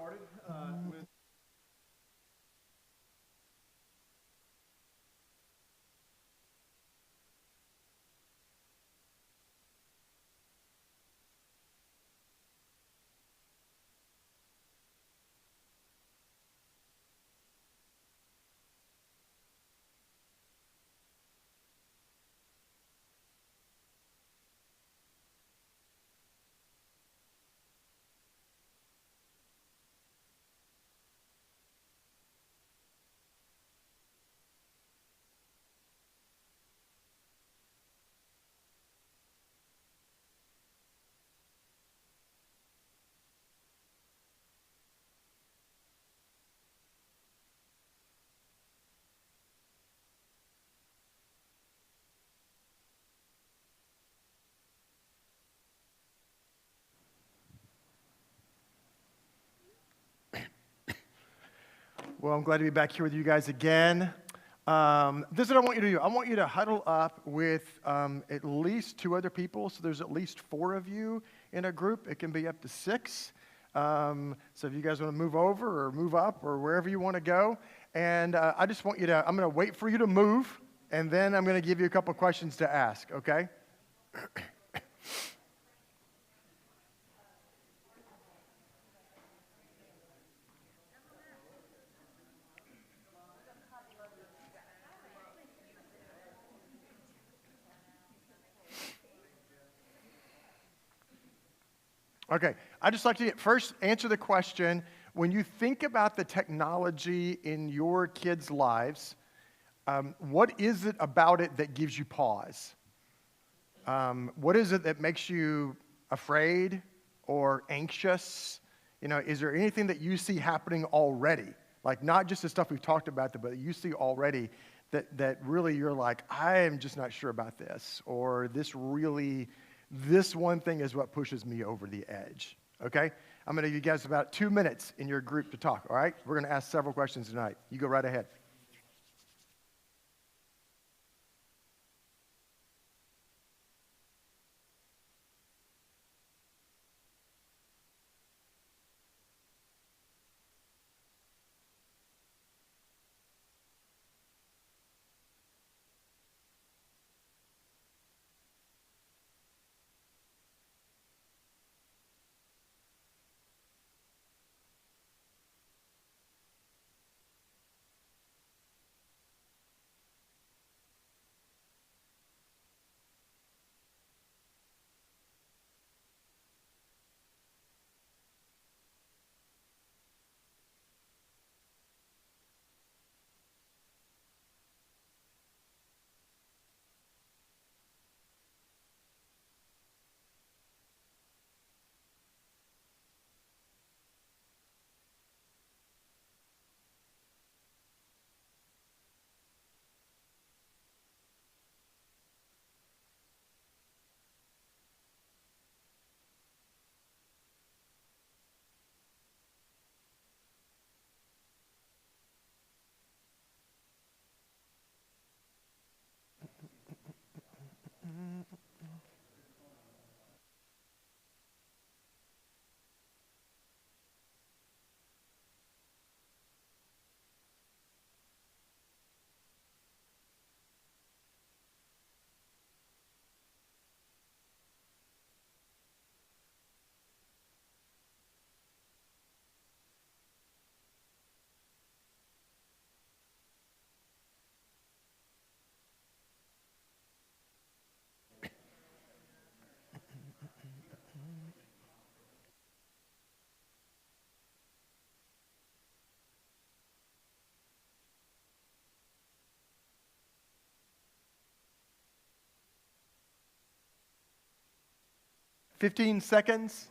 started with. Well, I'm glad to be back here with you guys again. This is what I want you to do. I want you to huddle up with at least two other people. So there's at least four of you in a group. It can be up to six. So if you guys want to move over or move up or wherever you want to go. And I just want you to, I'm going to wait for you to move. And then I'm going to give you a couple questions to ask, okay? Okay, I'd just like to first answer the question. When you think about the technology in your kids' lives, what is it about it that gives you pause? What is it that makes you afraid or anxious? You know, is there anything that you see happening already? Like not just the stuff we've talked about, but you see already that really you're like, I am just not sure about this, or this one thing is what pushes me over the edge, okay? I'm going to give you guys about 2 minutes in your group to talk, all right? We're going to ask several questions tonight. You go right ahead. Mm, 15 seconds.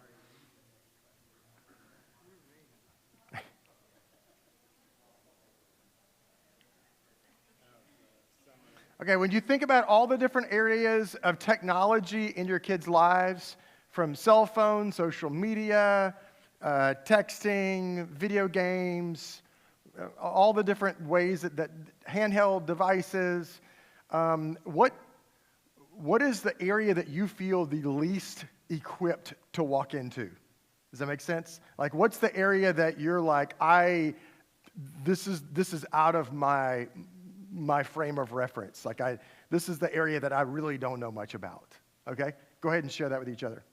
Okay, when you think about all the different areas of technology in your kids' lives, from cell phones, social media, texting, video games, all the different ways that handheld devices, what is the area that you feel the least equipped to walk into? Does that make sense? Like, what's the area that you're like, this is out of my frame of reference. Like, this is the area that I really don't know much about. Okay? Go ahead and share that with each other.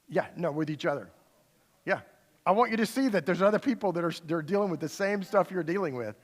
Yeah, no, with each other. Yeah. I want you to see that there's other people that they're dealing with the same stuff you're dealing with.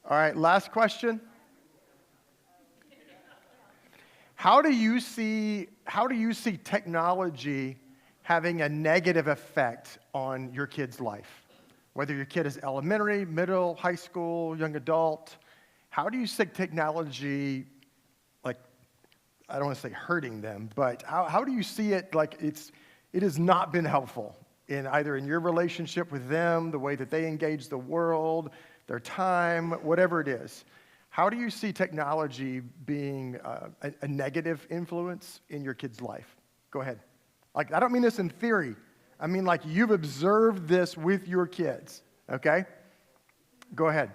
All right, last question. How do you see technology having a negative effect on your kid's life? Whether your kid is elementary, middle, high school, young adult, how do you see technology, like, I don't want to say hurting them, but how do you see it like it has not been helpful in either in your relationship with them, the way that they engage the world, their time, whatever it is? How do you see technology being a negative influence in your kid's life? Go ahead. Like, I don't mean this in theory. I mean, like, you've observed this with your kids, okay? Go ahead.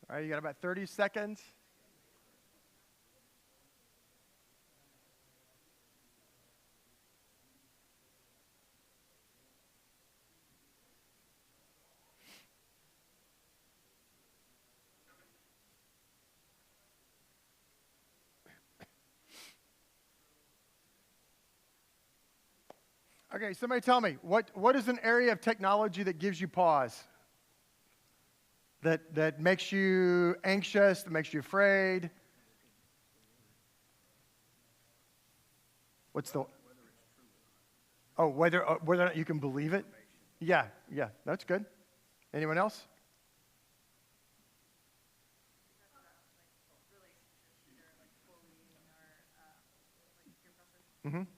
All right, you got about 30 seconds. Okay, somebody tell me, what is an area of technology that gives you pause? That makes you anxious, that makes you afraid? What's the whether or not you can believe it? Yeah, yeah, that's good. Anyone else?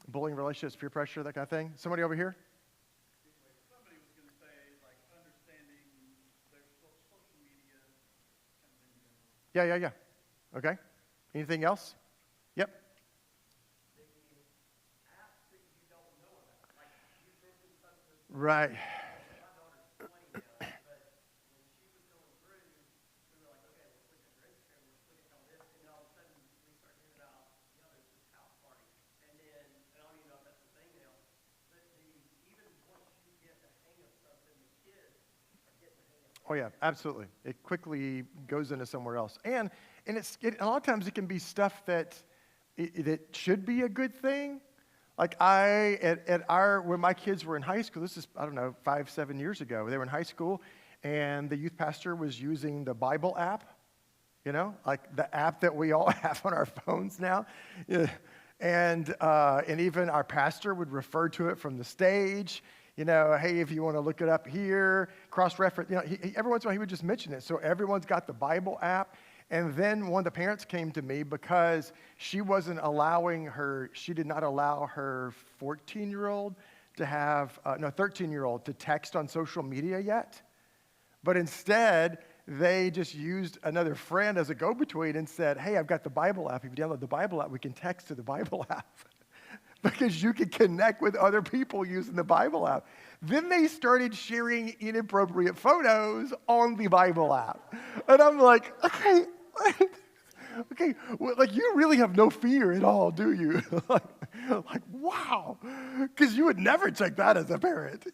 Bullying relationships, peer pressure, that kind of thing. Somebody over here? Somebody was going to say, like, understanding their social media kind of in general. Yeah, yeah, yeah. Okay. Anything else? Yep. Apps that you don't know about. Like, you've mentioned something. Right. My daughter's 20 now, but when she was going through, we were like, okay, let's look at her Instagram, let's look at all this, and then all of a sudden we start hearing about, there's this house party. And then, and I don't even know if that's a thing now, but even once you get the hang of something, the kids are getting the hang of it. Oh yeah, absolutely. It quickly goes into somewhere else, and a lot of times it can be stuff that that should be a good thing. Like when my kids were in high school, this is I don't know 5-7 years ago. They were in high school, and the youth pastor was using the Bible app. Like the app that we all have on our phones now. Yeah. And even our pastor would refer to it from the stage. Hey, if you want to look it up here, cross-reference. Every once in a while he would just mention it. So everyone's got the Bible app. And then one of the parents came to me because she did not allow her 14-year-old to have, 13-year-old to text on social media yet. But instead, they just used another friend as a go-between and said, hey, I've got the Bible app. If you download the Bible app, we can text to the Bible app. Because you can connect with other people using the Bible app. Then they started sharing inappropriate photos on the Bible app. And I'm like, okay, well, like you really have no fear at all, do you? like wow. Because you would never take that as a parent,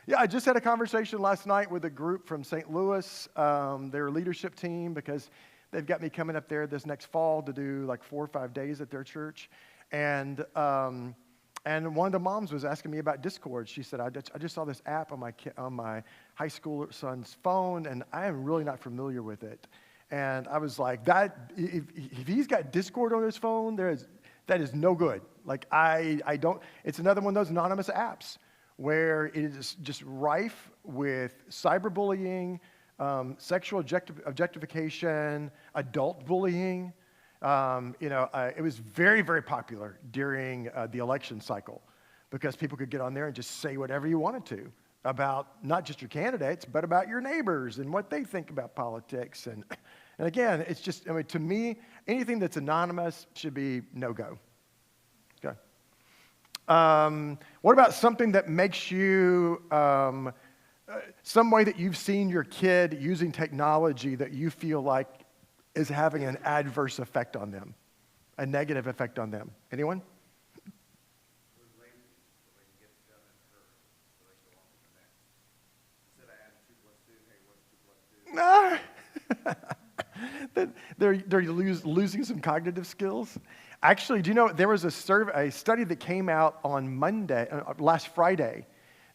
Yeah, I just had a conversation last night with a group from St. Louis, their leadership team, because they've got me coming up there this next fall to do like 4 or 5 days at their church. And one of the moms was asking me about Discord. She said, I just saw this app on my high school son's phone, and I am really not familiar with it. And I was like, if he's got Discord on his phone, that is no good. Like I don't. It's another one of those anonymous apps where it is just rife with cyberbullying, sexual objectification, adult bullying. It was very, very popular during the election cycle because people could get on there and just say whatever you wanted to about not just your candidates, but about your neighbors and what they think about politics. And again, it's just, to me, anything that's anonymous should be no-go. Okay. What about something that makes you, some way that you've seen your kid using technology that you feel like is having an adverse effect on them, a negative effect on them? Anyone? They're losing some cognitive skills. Actually, do you know there was a study that came out on last Friday,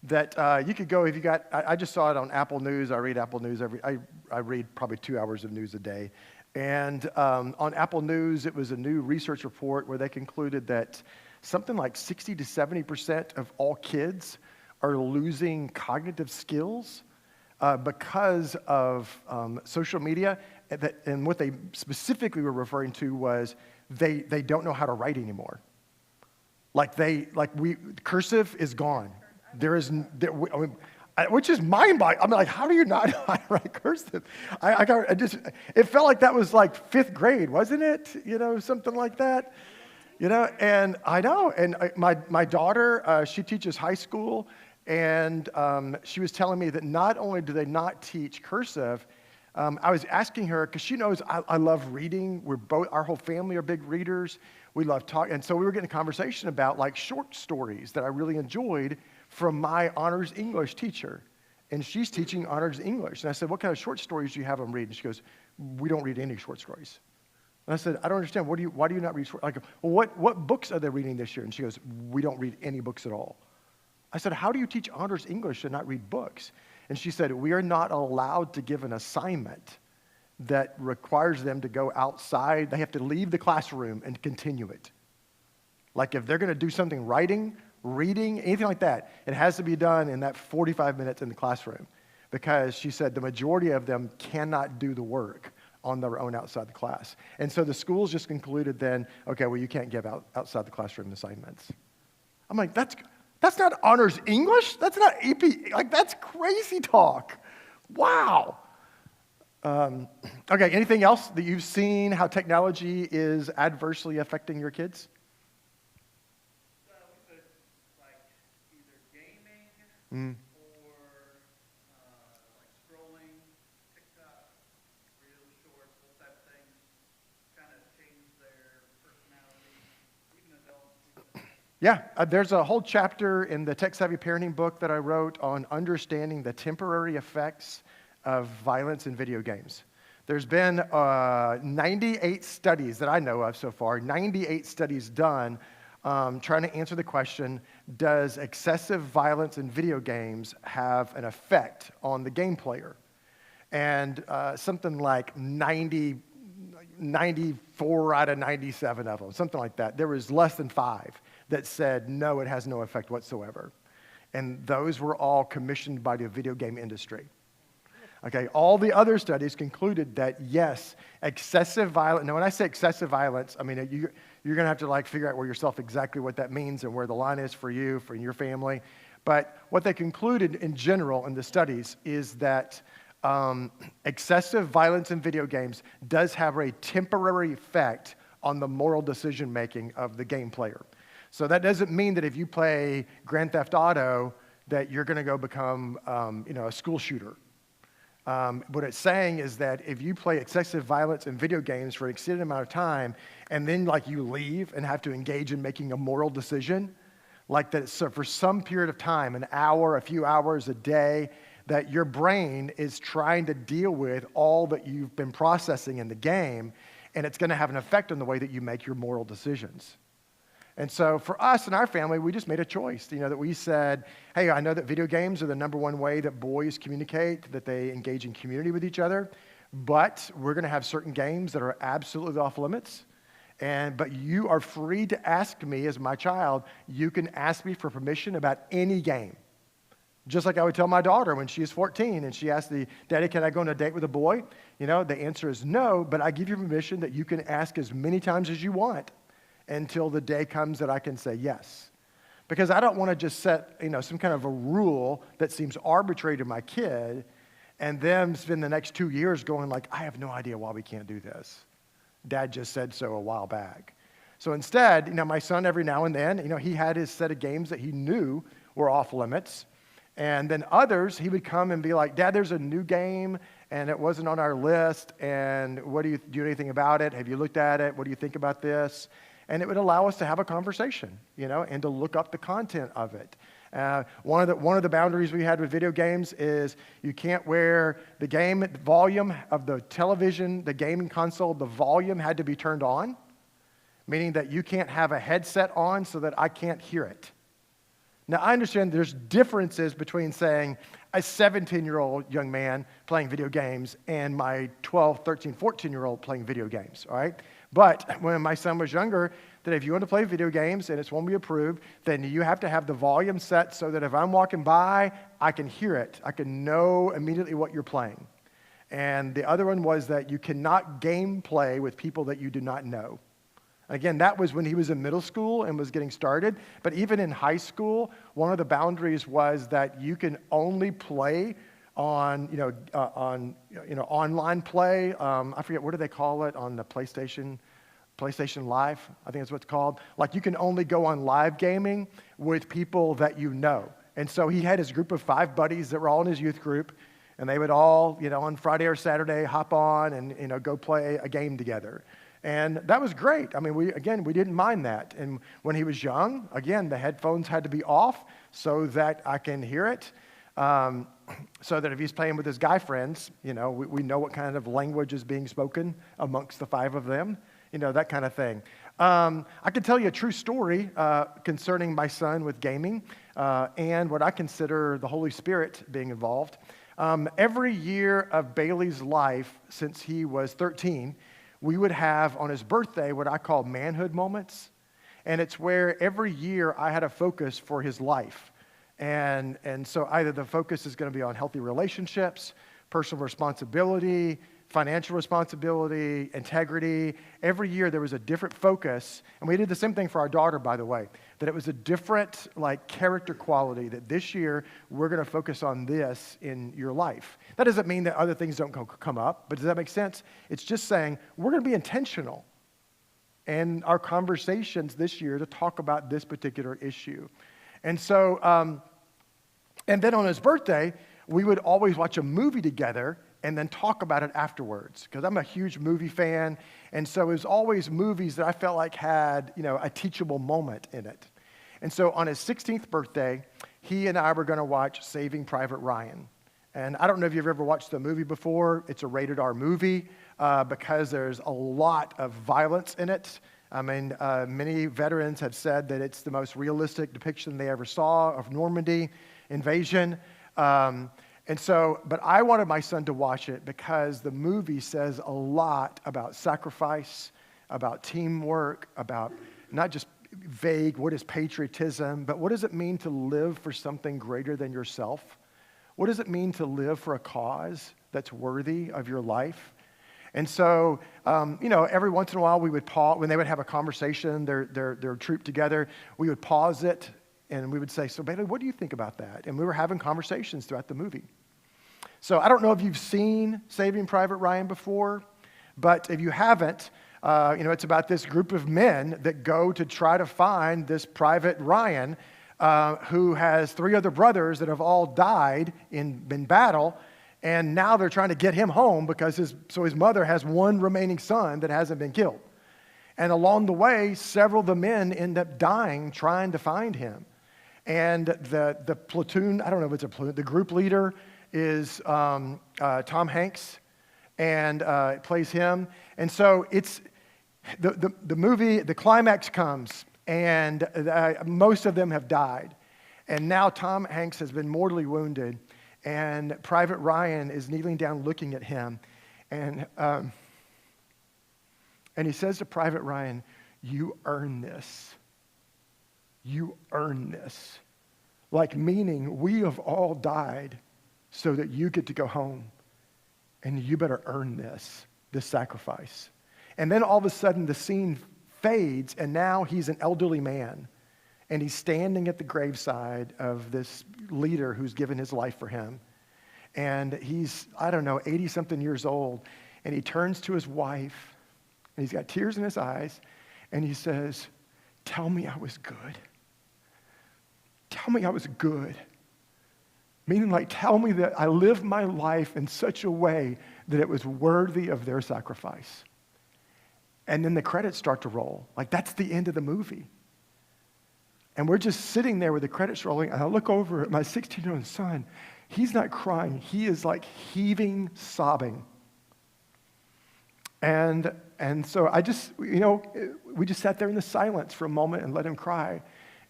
that you could go if you got. I just saw it on Apple News. I read Apple News I read probably 2 hours of news a day. And on Apple News, it was a new research report where they concluded that something like 60 to 70% of all kids are losing cognitive skills because of social media. And what they specifically were referring to was they don't know how to write anymore. Cursive is gone. Which is mind-boggling. I'm like, how do you not know how to write cursive? It felt like that was like 5th grade, wasn't it? Something like that. And I know. And my daughter, she teaches high school, and she was telling me that not only do they not teach cursive, I was asking her, because she knows I love reading. Our whole family are big readers. We love talking. And so we were getting a conversation about like short stories that I really enjoyed from my honors English teacher. And she's teaching honors English. And I said, what kind of short stories do you have them read? And she goes, we don't read any short stories. And I said, I don't understand. Why do you not read short? Like, well, what books are they reading this year? And she goes, we don't read any books at all. I said, how do you teach honors English and not read books? And she said, we are not allowed to give an assignment that requires them to go outside. They have to leave the classroom and continue it. Like if they're going to do something, writing, reading, anything like that, it has to be done in that 45 minutes in the classroom, because she said the majority of them cannot do the work on their own outside the class. And so the schools just concluded then, okay, well, you can't give outside the classroom assignments. I'm like, that's not honors English. That's not AP. Like, that's crazy talk. Wow. Okay, anything else that you've seen how technology is adversely affecting your kids? Mm. Or like scrolling, TikTok, real shorts, those type of things, kind of change their personality, even adults. Yeah, there's a whole chapter in the Tech Savvy Parenting book that I wrote on understanding the temporary effects of violence in video games. There's been 98 studies that I know of so far, 98 studies done trying to answer the question, does excessive violence in video games have an effect on the game player? And something like 94 out of 97 of them, something like that. There was less than 5 that said, no, it has no effect whatsoever. And those were all commissioned by the video game industry. Okay, all the other studies concluded that, yes, excessive violence. Now, when I say excessive violence, I mean, you're going to have to figure out yourself exactly what that means and where the line is for you, for your family. But what they concluded in general in the studies is that excessive violence in video games does have a temporary effect on the moral decision-making of the game player. So that doesn't mean that if you play Grand Theft Auto that you're going to go become a school shooter. What it's saying is that if you play excessive violence in video games for an extended amount of time, and then you leave and have to engage in making a moral decision, so for some period of time, an hour, a few hours, a day, that your brain is trying to deal with all that you've been processing in the game, and it's going to have an effect on the way that you make your moral decisions. And so for us and our family, we just made a choice, that we said, hey, I know that video games are the number one way that boys communicate, that they engage in community with each other, but we're going to have certain games that are absolutely off limits. But you are free to ask me as my child. You can ask me for permission about any game. Just like I would tell my daughter when she is 14 and she asked Daddy, can I go on a date with a boy? The answer is no, but I give you permission that you can ask as many times as you want until the day comes that I can say yes. Because I don't want to just set, some kind of a rule that seems arbitrary to my kid and then spend the next 2 years going I have no idea why we can't do this. Dad just said so a while back. So instead, my son every now and then, he had his set of games that he knew were off limits. And then others, he would come and be like, Dad, there's a new game, and it wasn't on our list, and what do you do anything about it? Have you looked at it? What do you think about this? And it would allow us to have a conversation, and to look up the content of it. One of the boundaries we had with video games is you can't wear the volume of the television, the gaming console, the volume had to be turned on, meaning that you can't have a headset on so that I can't hear it. Now, I understand there's differences between saying a 17-year-old young man playing video games and my 12, 13, 14-year-old playing video games, all right? But when my son was younger, that if you want to play video games and it's one we approve, then you have to have the volume set so that if I'm walking by, I can hear it. I can know immediately what you're playing. And the other one was that you cannot game play with people that you do not know. Again, that was when he was in middle school and was getting started. But even in high school, one of the boundaries was that you can only play on online play. I forget, what do they call it on the PlayStation Live? I think that's what it's called. You can only go on live gaming with people that you know. And so he had his group of 5 buddies that were all in his youth group, and they would all, on Friday or Saturday, hop on and go play a game together. And that was great. I mean, we didn't mind that. And when he was young, again, the headphones had to be off so that I can hear it. So that if he's playing with his guy friends, we know what kind of language is being spoken amongst the 5 of them, that kind of thing. I can tell you a true story concerning my son with gaming and what I consider the Holy Spirit being involved. Every year of Bailey's life since he was 13, we would have on his birthday what I call manhood moments. And it's where every year I had a focus for his life. And so either the focus is going to be on healthy relationships, personal responsibility, financial responsibility, integrity. Every year there was a different focus. And we did the same thing for our daughter, by the way, that it was a different character quality that this year we're going to focus on this in your life. That doesn't mean that other things don't come up, but does that make sense? It's just saying we're going to be intentional in our conversations this year to talk about this particular issue. And so, and then on his birthday, we would always watch a movie together and then talk about it afterwards, because I'm a huge movie fan, and so it was always movies that I felt like had, a teachable moment in it. And so on his 16th birthday, he and I were going to watch Saving Private Ryan. And I don't know if you've ever watched the movie before. It's a rated R movie because there's a lot of violence in it. I mean, many veterans have said that it's the most realistic depiction they ever saw of Normandy invasion. But I wanted my son to watch it because the movie says a lot about sacrifice, about teamwork, about not just vague, what is patriotism, but what does it mean to live for something greater than yourself? What does it mean to live for a cause that's worthy of your life? And so, every once in a while we would pause, when they would have a conversation, their troop together, we would pause it and we would say, so Bailey, what do you think about that? And we were having conversations throughout the movie. So I don't know if you've seen Saving Private Ryan before, but if you haven't, it's about this group of men that go to try to find this Private Ryan who has 3 other brothers that have all died in battle, and now they're trying to get him home because his mother has one remaining son that hasn't been killed. And along the way, several of the men end up dying trying to find him. And the platoon, I don't know if it's a platoon, the group leader is Tom Hanks, and it plays him. And so it's the movie, the climax comes, and most of them have died. And now Tom Hanks has been mortally wounded, and Private Ryan is kneeling down looking at him. And he says to Private Ryan, "You earn this. You earn this." Like meaning we have all died so that you get to go home. And you better earn this sacrifice. And then all of a sudden the scene fades, and now he's an elderly man. And he's standing at the graveside of this leader who's given his life for him. And he's, 80-something years old. And he turns to his wife, and he's got tears in his eyes, and he says, "Tell me I was good. Tell me I was good." Meaning, like, tell me that I lived my life in such a way that it was worthy of their sacrifice. And then the credits start to roll. Like, that's the end of the movie. And we're just sitting there with the credits rolling, and I look over at my 16-year-old son. He's not crying. He is, like, heaving, sobbing. And so I just, we just sat there in the silence for a moment and let him cry.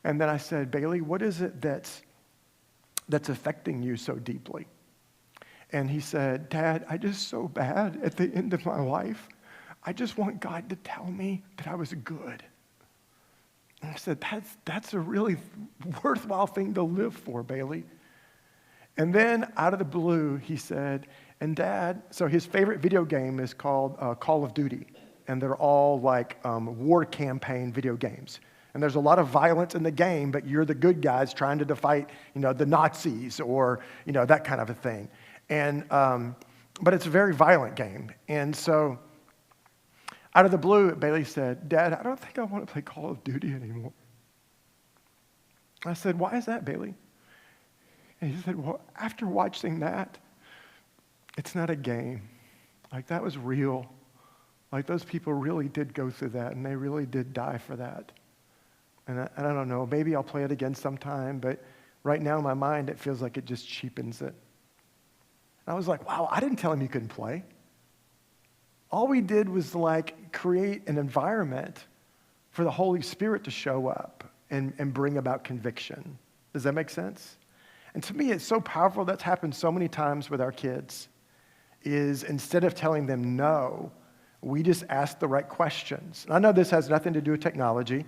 And then I said, "Bailey, what is it that's affecting you so deeply?" And he said, "Dad, I just so bad at the end of my life, I just want God to tell me that I was good." And I said, that's a really worthwhile thing to live for, Bailey. And then out of the blue, he said, "And Dad," so his favorite video game is called Call of Duty. And they're all like war campaign video games. And there's a lot of violence in the game, but you're the good guys trying to fight, the Nazis or, that kind of a thing. And, but it's a very violent game. And so out of the blue, Bailey said, "Dad, I don't think I want to play Call of Duty anymore." I said, "Why is that, Bailey?" And he said, "Well, after watching that, it's not a game. Like, that was real. Like, those people really did go through that, and they really did die for that. And I don't know, maybe I'll play it again sometime, but right now in my mind, it feels like it just cheapens it." And I was like, wow, I didn't tell him he couldn't play. All we did was like create an environment for the Holy Spirit to show up and bring about conviction. Does that make sense? And to me, it's so powerful. That's happened so many times with our kids, is instead of telling them no, we just ask the right questions. And I know this has nothing to do with technology,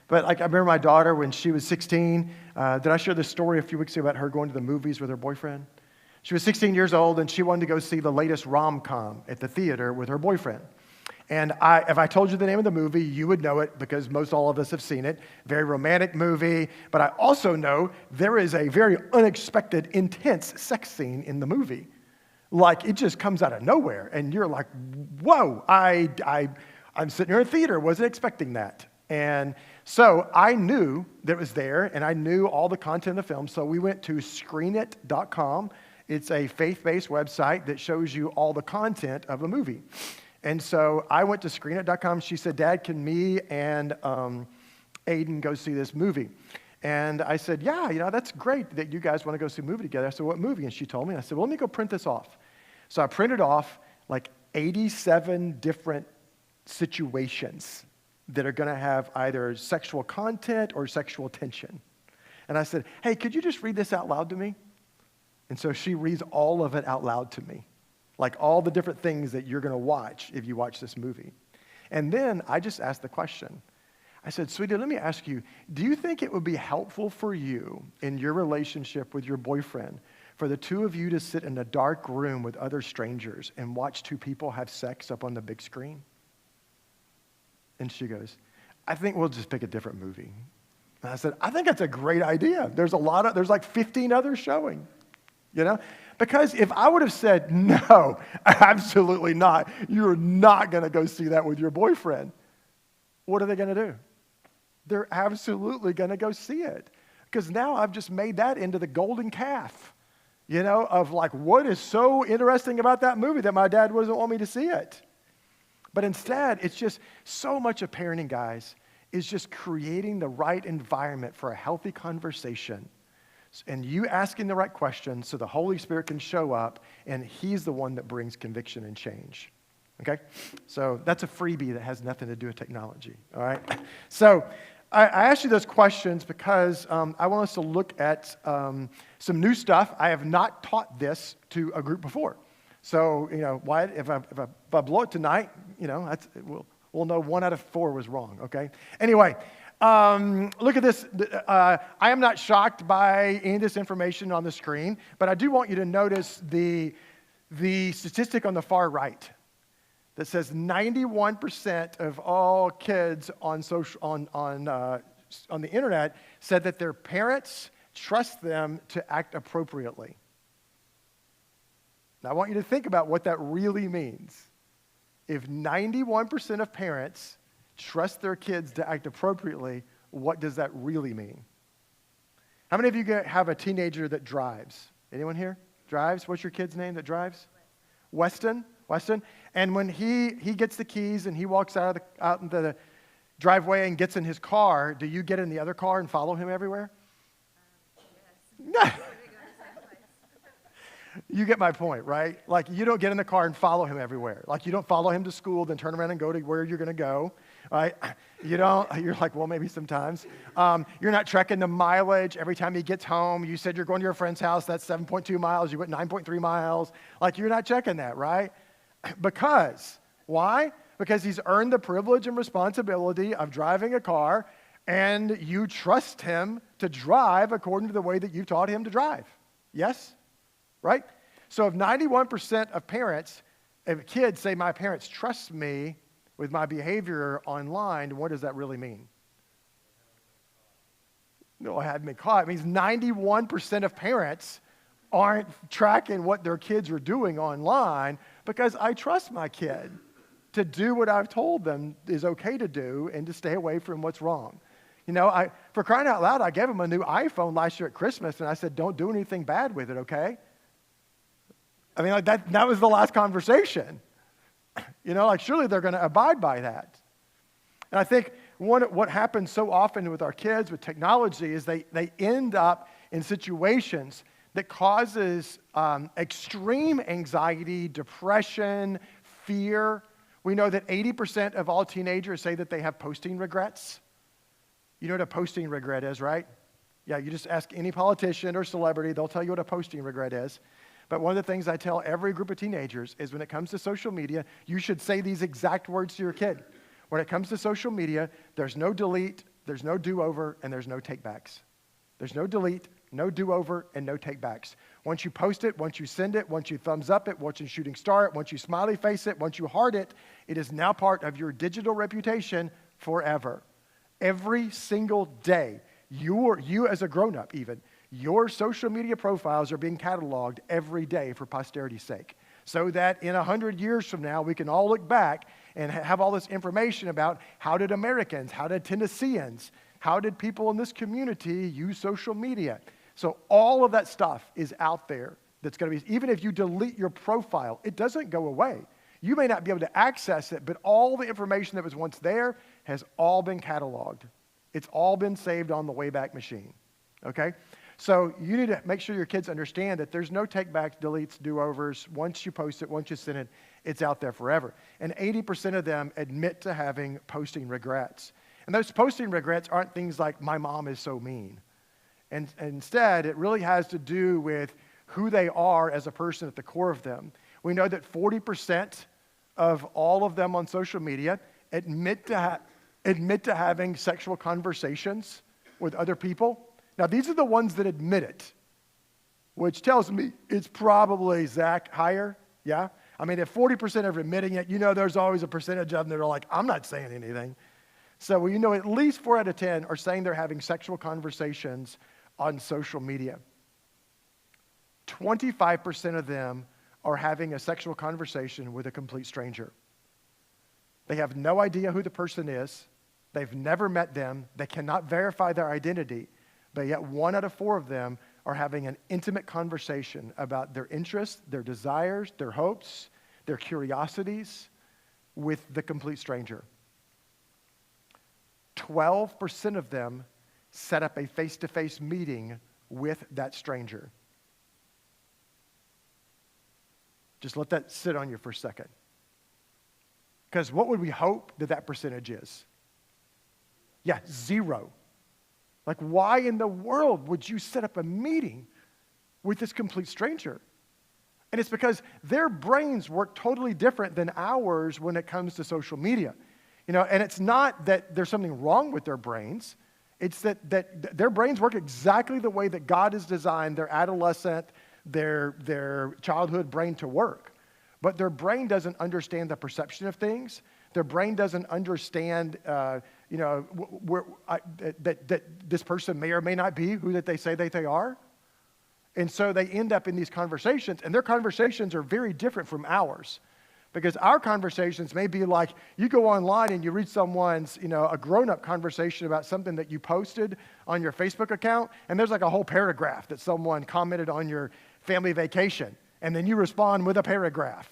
but like I remember my daughter when she was 16. Did I share this story a few weeks ago about her going to the movies with her boyfriend? She was 16 years old, and she wanted to go see the latest rom-com at the theater with her boyfriend. And if I told you the name of the movie, you would know it because most all of us have seen it. Very romantic movie. But I also know there is a very unexpected, intense sex scene in the movie. Like, it just comes out of nowhere. And you're like, whoa, I'm sitting here in theater, wasn't expecting that. And so I knew that it was there, and I knew all the content of the film. So we went to screenit.com. It's a faith-based website that shows you all the content of a movie. And so I went to screenit.com. She said, "Dad, can me and Aiden go see this movie?" And I said, yeah, that's great that you guys want to go see a movie together. I said, what movie? And she told me. And I said, well, let me go print this off. So I printed off like 87 different situations that are going to have either sexual content or sexual tension. And I said, hey, could you just read this out loud to me? And so she reads all of it out loud to me, like all the different things that you're going to watch if you watch this movie. And then I just asked the question. I said, sweetie, let me ask you, do you think it would be helpful for you in your relationship with your boyfriend for the two of you to sit in a dark room with other strangers and watch two people have sex up on the big screen? And she goes, I think we'll just pick a different movie. And I said, I think that's a great idea. There's like 15 others showing, Because if I would have said, no, absolutely not, you're not going to go see that with your boyfriend, what are they going to do? They're absolutely going to go see it. Because now I've just made that into the golden calf, of like, what is so interesting about that movie that my dad doesn't want me to see it? But instead, it's just so much of parenting, guys, is just creating the right environment for a healthy conversation and you asking the right questions so the Holy Spirit can show up and he's the one that brings conviction and change. Okay? So that's a freebie that has nothing to do with technology. All right? So I asked you those questions because I want us to look at some new stuff. I have not taught this to a group before. So, Wyatt, if I blow it tonight, we'll know 1 out of 4 was wrong, okay? Anyway, look at this. I am not shocked by any of this information on the screen, but I do want you to notice the statistic on the far right that says 91% of all kids on the internet said that their parents trust them to act appropriately. Now, I want you to think about what that really means. If 91% of parents trust their kids to act appropriately, what does that really mean? How many of you have a teenager that drives? Anyone here drives? What's your kid's name that drives? Weston. And when he gets the keys and he walks out into the driveway and gets in his car, do you get in the other car and follow him everywhere? Yes. You get my point, right? Like, you don't get in the car and follow him everywhere. Like, you don't follow him to school, then turn around and go to where you're going to go, right? You're like, well, maybe sometimes. You're not trekking the mileage every time he gets home. You said you're going to your friend's house. That's 7.2 miles. You went 9.3 miles. Like, you're not checking that, right? Because, why? Because he's earned the privilege and responsibility of driving a car, and you trust him to drive according to the way that you taught him to drive. Yes? Right? So if 91% of kids say, my parents trust me with my behavior online, what does that really mean? No, I haven't been caught. It means 91% of parents aren't tracking what their kids are doing online because I trust my kid to do what I've told them is okay to do and to stay away from what's wrong. For crying out loud, I gave him a new iPhone last year at Christmas, and I said, don't do anything bad with it, okay? I mean, like that was the last conversation. Surely they're going to abide by that. And I think what happens so often with our kids with technology is they end up in situations that causes extreme anxiety, depression, fear. We know that 80% of all teenagers say that they have posting regrets. You know what a posting regret is, right? Yeah, you just ask any politician or celebrity, they'll tell you what a posting regret is. But one of the things I tell every group of teenagers is when it comes to social media, you should say these exact words to your kid. When it comes to social media, there's no delete, there's no do-over, and there's no take-backs. There's no delete, no do-over, and no take-backs. Once you post it, once you send it, once you thumbs up it, once you shooting star it, once you smiley face it, once you heart it, it is now part of your digital reputation forever. Every single day, you as a grown-up even, your social media profiles are being cataloged every day for posterity's sake, so that in 100 years from now, we can all look back and have all this information about how did Americans, how did Tennesseans, how did people in this community use social media. So all of that stuff is out there that's going to be, even if you delete your profile, it doesn't go away. You may not be able to access it, but all the information that was once there has all been cataloged. It's all been saved on the Wayback Machine, okay? So you need to make sure your kids understand that there's no take-backs, deletes, do-overs. Once you post it, once you send it, it's out there forever. And 80% of them admit to having posting regrets. And those posting regrets aren't things like, my mom is so mean. And instead, it really has to do with who they are as a person at the core of them. We know that 40% of all of them on social media admit to having sexual conversations with other people. Now, these are the ones that admit it, which tells me it's probably, Zach, higher, yeah? I mean, if 40% are admitting it, you know there's always a percentage of them that are like, I'm not saying anything. So you know at least 4 out of 10 are saying they're having sexual conversations on social media. 25% of them are having a sexual conversation with a complete stranger. They have no idea who the person is. They've never met them. They cannot verify their identity. But yet 1 out of 4 of them are having an intimate conversation about their interests, their desires, their hopes, their curiosities with the complete stranger. 12% of them set up a face-to-face meeting with that stranger. Just let that sit on you for a second. Because what would we hope that percentage is? Yeah, 0. Like, why in the world would you set up a meeting with this complete stranger? And it's because their brains work totally different than ours when it comes to social media. You know, and it's not that there's something wrong with their brains. It's that their brains work exactly the way that God has designed their adolescent, their childhood brain to work. But their brain doesn't understand the perception of things. Their brain doesn't understand, that this person may or may not be who that they say that they are. And so they end up in these conversations, and their conversations are very different from ours. Because our conversations may be like, you go online and you read someone's, a grown-up conversation about something that you posted on your Facebook account, and there's like a whole paragraph that someone commented on your family vacation. And then you respond with a paragraph,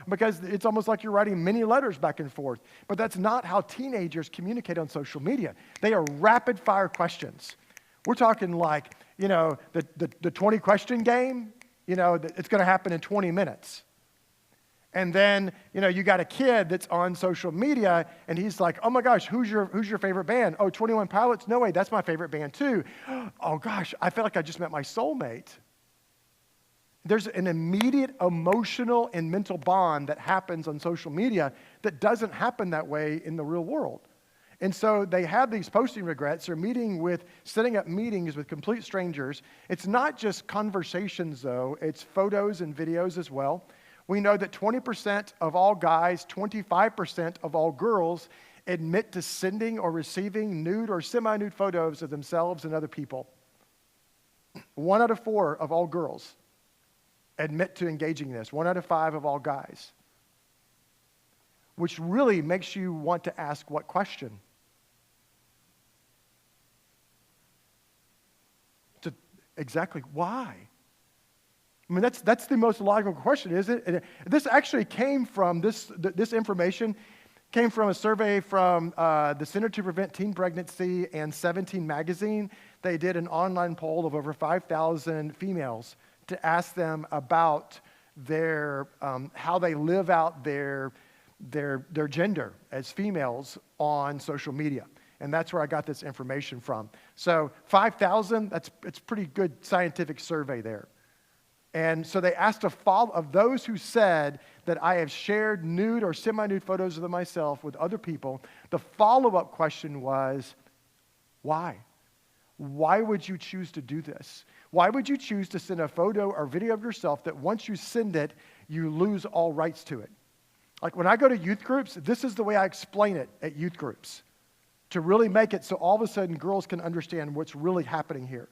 because it's almost like you're writing mini letters back and forth. But that's not how teenagers communicate on social media. They are rapid-fire questions. We're talking like, the 20-question game, it's going to happen in 20 minutes. And then, you got a kid that's on social media, and he's like, oh my gosh, who's your favorite band? Oh, 21 Pilots? No way, that's my favorite band too. Oh gosh, I feel like I just met my soulmate. There's an immediate emotional and mental bond that happens on social media that doesn't happen that way in the real world. And so they have these posting regrets. They're setting up meetings with complete strangers. It's not just conversations, though. It's photos and videos as well. We know that 20% of all guys, 25% of all girls admit to sending or receiving nude or semi-nude photos of themselves and other people. 1 out of 4 of all girls admit to engaging in this. 1 out of 5 of all guys. Which really makes you want to ask what question? Exactly why? I mean, that's the most logical question, isn't it? And this actually came from, this information came from a survey from the Center to Prevent Teen Pregnancy and 17 magazine. They did an online poll of over 5,000 females to ask them about their how they live out their gender as females on social media. And that's where I got this information from. So 5,000, it's pretty good scientific survey there. And so they asked of those who said that I have shared nude or semi-nude photos of myself with other people, the follow-up question was, why? Why would you choose to do this? Why would you choose to send a photo or video of yourself that once you send it, you lose all rights to it? Like when I go to youth groups, this is the way I explain it at youth groups to really make it so all of a sudden girls can understand what's really happening here.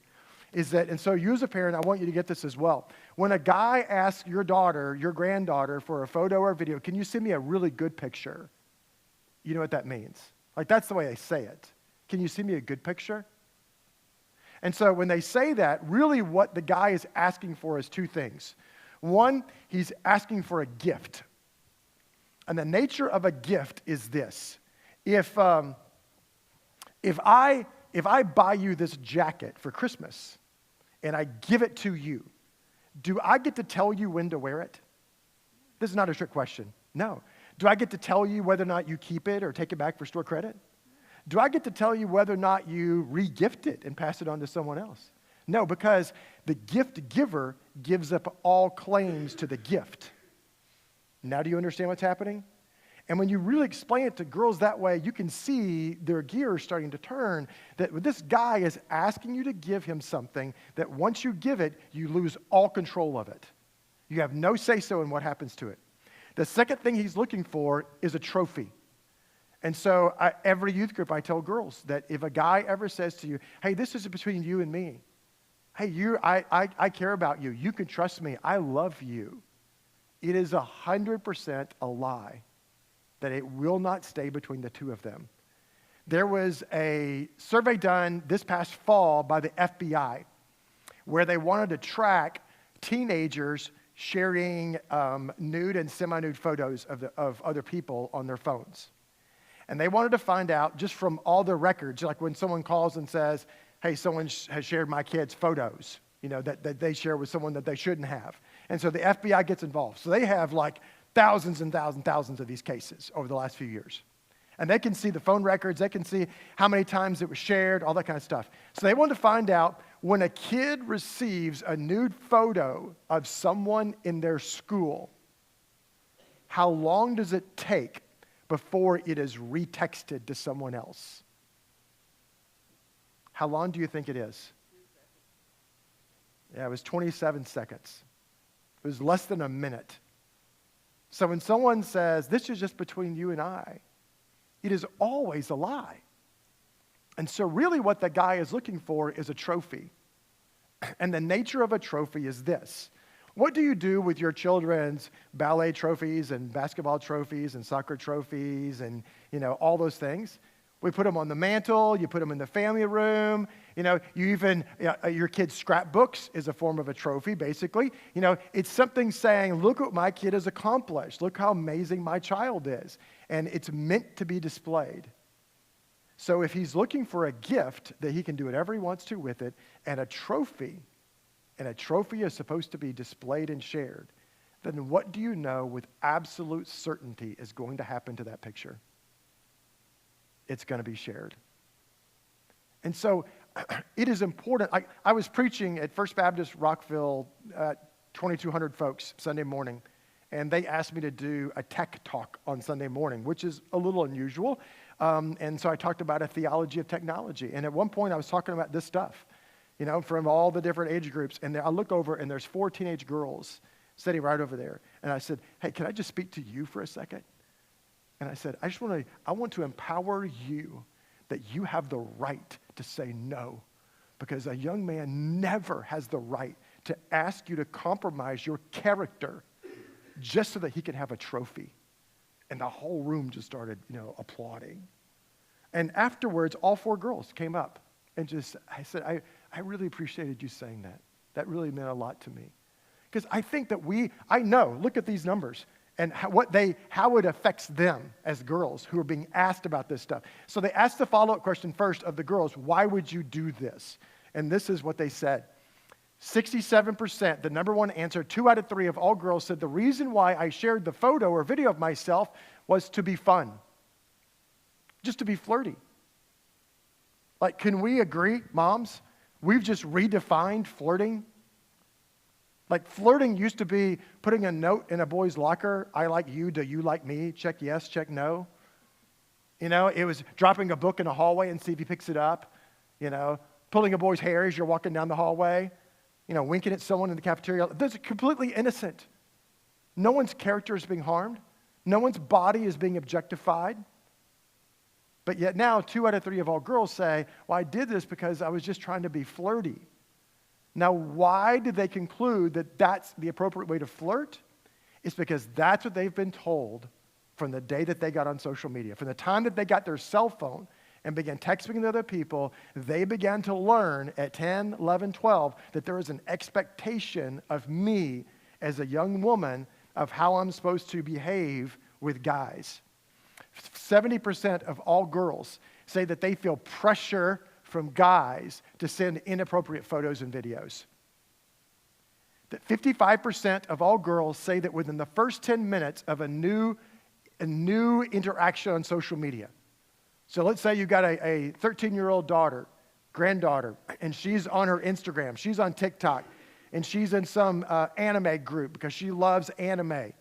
Is that, and so you as a parent, I want you to get this as well. When a guy asks your daughter, your granddaughter for a photo or video, can you send me a really good picture? You know what that means. Like that's the way they say it. Can you send me a good picture? And so when they say that, really what the guy is asking for is 2 things. One, he's asking for a gift. And the nature of a gift is this. If If I buy you this jacket for Christmas and I give it to you, do I get to tell you when to wear it? This is not a trick question. No. Do I get to tell you whether or not you keep it or take it back for store credit? Do I get to tell you whether or not you re-gift it and pass it on to someone else? No, because the gift giver gives up all claims to the gift. Now do you understand what's happening? And when you really explain it to girls that way, you can see their gears starting to turn, that this guy is asking you to give him something that once you give it, you lose all control of it. You have no say-so in what happens to it. The second thing he's looking for is a trophy. And so every youth group, I tell girls that if a guy ever says to you, hey, this is between you and me. Hey, I care about you. You can trust me. I love you. It is 100% a lie that it will not stay between the two of them. There was a survey done this past fall by the FBI where they wanted to track teenagers sharing nude and semi-nude photos of other people on their phones. And they wanted to find out just from all their records, like when someone calls and says, hey, someone has shared my kid's photos, that they share with someone that they shouldn't have. And so the FBI gets involved. So they have like thousands and thousands of these cases over the last few years. And they can see the phone records. They can see how many times it was shared, all that kind of stuff. So they wanted to find out when a kid receives a nude photo of someone in their school, how long does it take before it is retexted to someone else? How long do you think it is? Yeah, it was 27 seconds. It was less than a minute. So when someone says, this is just between you and I, it is always a lie. And so really what the guy is looking for is a trophy. And the nature of a trophy is this. What do you do with your children's ballet trophies and basketball trophies and soccer trophies and, all those things? We put them on the mantle. You put them in the family room. You even, your kid's scrapbooks is a form of a trophy, basically. It's something saying, look what my kid has accomplished. Look how amazing my child is. And it's meant to be displayed. So if he's looking for a gift that he can do whatever he wants to with it, and a trophy is supposed to be displayed and shared, then what do you know with absolute certainty is going to happen to that picture? It's going to be shared. And so it is important. I was preaching at First Baptist Rockville, 2,200 folks Sunday morning, and they asked me to do a tech talk on Sunday morning, which is a little unusual. And so I talked about a theology of technology. And at one point I was talking about this stuff, from all the different age groups. And I look over and there's 4 teenage girls sitting right over there. And I said, hey, can I just speak to you for a second? And I said, I want to empower you that you have the right to say no, because a young man never has the right to ask you to compromise your character just so that he can have a trophy. And the whole room just started, applauding. And afterwards, all 4 girls came up and I said, I really appreciated you saying that. That really meant a lot to me. Because I think that I know, look at these numbers. And how it affects them as girls who are being asked about this stuff. So they asked the follow-up question first of the girls, why would you do this? And this is what they said. 67%, the number one answer, 2 out of 3 of all girls said the reason why I shared the photo or video of myself was to be fun. Just to be flirty. Like, can we agree, moms? We've just redefined flirting. Like, flirting used to be putting a note in a boy's locker. I like you. Do you like me? Check yes, check no. It was dropping a book in a hallway and see if he picks it up. Pulling a boy's hair as you're walking down the hallway. Winking at someone in the cafeteria. This is completely innocent. No one's character is being harmed. No one's body is being objectified. But yet now 2 out of 3 of all girls say, well, I did this because I was just trying to be flirty. Now, why did they conclude that that's the appropriate way to flirt? It's because that's what they've been told from the day that they got on social media. From the time that they got their cell phone and began texting to other people, they began to learn at 10, 11, 12 that there is an expectation of me as a young woman of how I'm supposed to behave with guys. 70% of all girls say that they feel pressure from guys to send inappropriate photos and videos. That 55% of all girls say that within the first 10 minutes of a new interaction on social media. So let's say you've got a 13-year-old daughter, granddaughter, and she's on her Instagram, she's on TikTok, and she's in some anime group because she loves anime.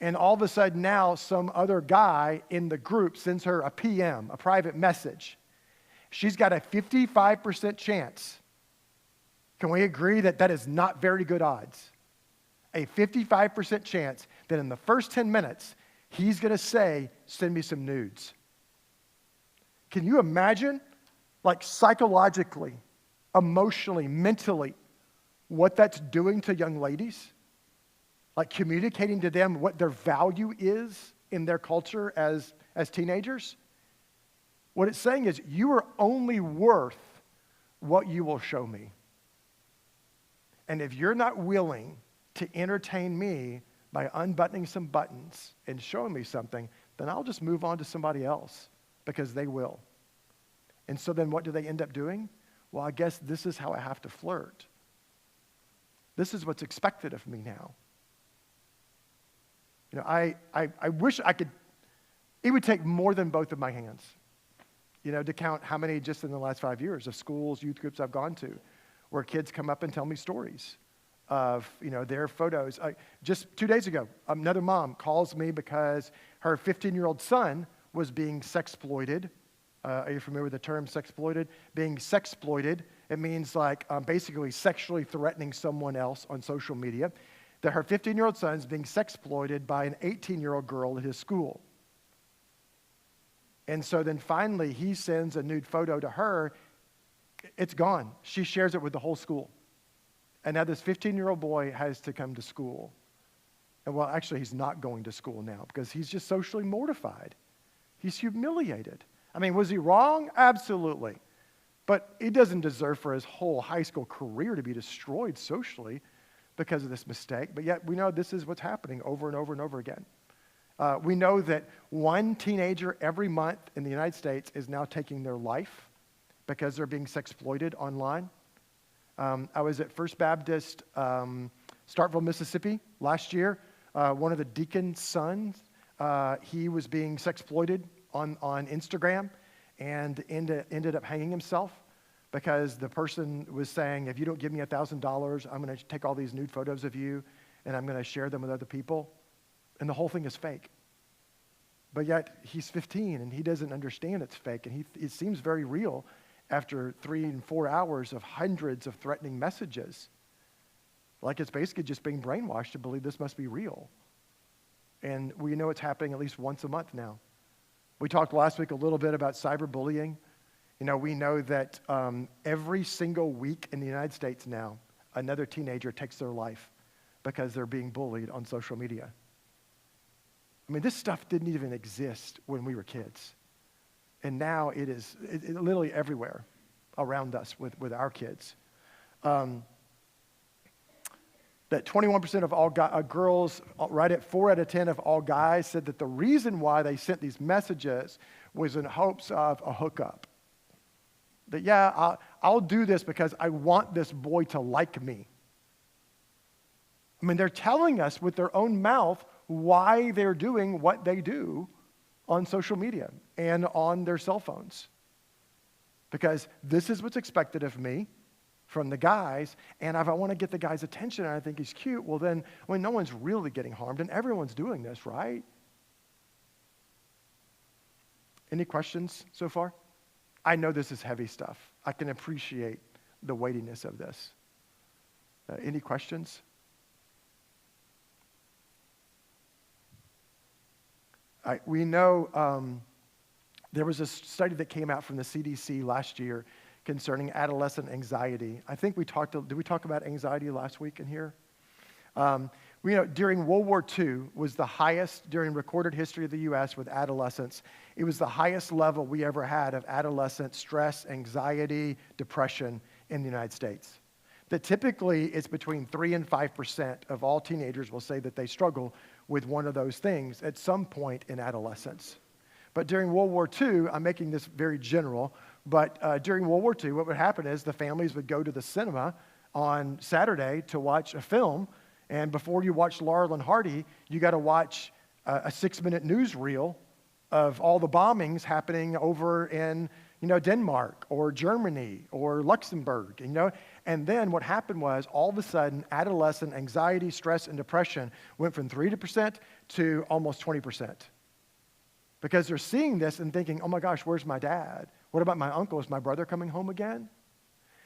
And all of a sudden now some other guy in the group sends her a PM, a private message. She's got a 55% chance. Can we agree that that is not very good odds? A 55% chance that in the first 10 minutes, he's going to say, send me some nudes. Can you imagine, like psychologically, emotionally, mentally, what that's doing to young ladies? Like communicating to them what their value is in their culture as teenagers? What it's saying is, you are only worth what you will show me. And if you're not willing to entertain me by unbuttoning some buttons and showing me something, then I'll just move on to somebody else because they will. And so then what do they end up doing? Well, I guess this is how I have to flirt. This is what's expected of me now. You know, I wish I could, it would take more than both of my hands, you know, to count how many just in the last 5 years of schools, youth groups I've gone to, where kids come up and tell me stories of, you know, their photos. Just 2 days ago, another mom calls me because her 15-year-old son was being sexploited. Are you familiar with the term sexploited? Being sexploited, it means like basically sexually threatening someone else on social media. That her 15-year-old son is being sexploited by an 18-year-old girl at his school. And so then finally he sends a nude photo to her. It's gone. She shares it with the whole school. And now this 15-year-old boy has to come to school. And well, actually, he's not going to school now because he's just socially mortified. He's humiliated. I mean, was he wrong? Absolutely. But he doesn't deserve for his whole high school career to be destroyed socially because of this mistake. But yet we know this is what's happening over and over and over again. We know that one teenager every month in the United States is now taking their life because they're being sexploited online. I was at First Baptist Starkville, Mississippi last year. One of the deacon's sons, he was being sexploited on Instagram and ended up hanging himself because the person was saying, if you don't give me $1,000, I'm going to take all these nude photos of you and I'm going to share them with other people. And the whole thing is fake. But yet he's 15 and he doesn't understand it's fake. And it seems very real after 3 and 4 hours of hundreds of threatening messages. Like it's basically just being brainwashed to believe this must be real. And we know it's happening at least once a month now. We talked last week a little bit about cyberbullying. You know, we know that every single week in the United States now, another teenager takes their life because they're being bullied on social media. I mean, this stuff didn't even exist when we were kids. And now it is literally everywhere around us with our kids. That 21% of all girls, right at 4 out of 10 of all guys, said that the reason why they sent these messages was in hopes of a hookup. That, yeah, I'll do this because I want this boy to like me. I mean, they're telling us with their own mouth why they're doing what they do on social media and on their cell phones. Because this is what's expected of me from the guys, and if I want to get the guy's attention and I think he's cute, well then, no one's really getting harmed, and everyone's doing this, right? Any questions so far? I know this is heavy stuff. I can appreciate the weightiness of this. Any questions? We know there was a study that came out from the CDC last year concerning adolescent anxiety. I think did we talk about anxiety last week in here? We know during World War II was the highest during recorded history of the U.S. with adolescents. It was the highest level we ever had of adolescent stress, anxiety, depression in the United States. That typically it's between 3 and 5% of all teenagers will say that they struggle with one of those things at some point in adolescence. But during World War II, I'm making this very general, but during World War II, what would happen is the families would go to the cinema on Saturday to watch a film, and before you watch Laurel and Hardy, you got to watch a 6-minute newsreel of all the bombings happening over in, Denmark or Germany or Luxembourg, And then what happened was, all of a sudden, adolescent anxiety, stress, and depression went from 3% to almost 20%. Because they're seeing this and thinking, oh my gosh, where's my dad? What about my uncle? Is my brother coming home again?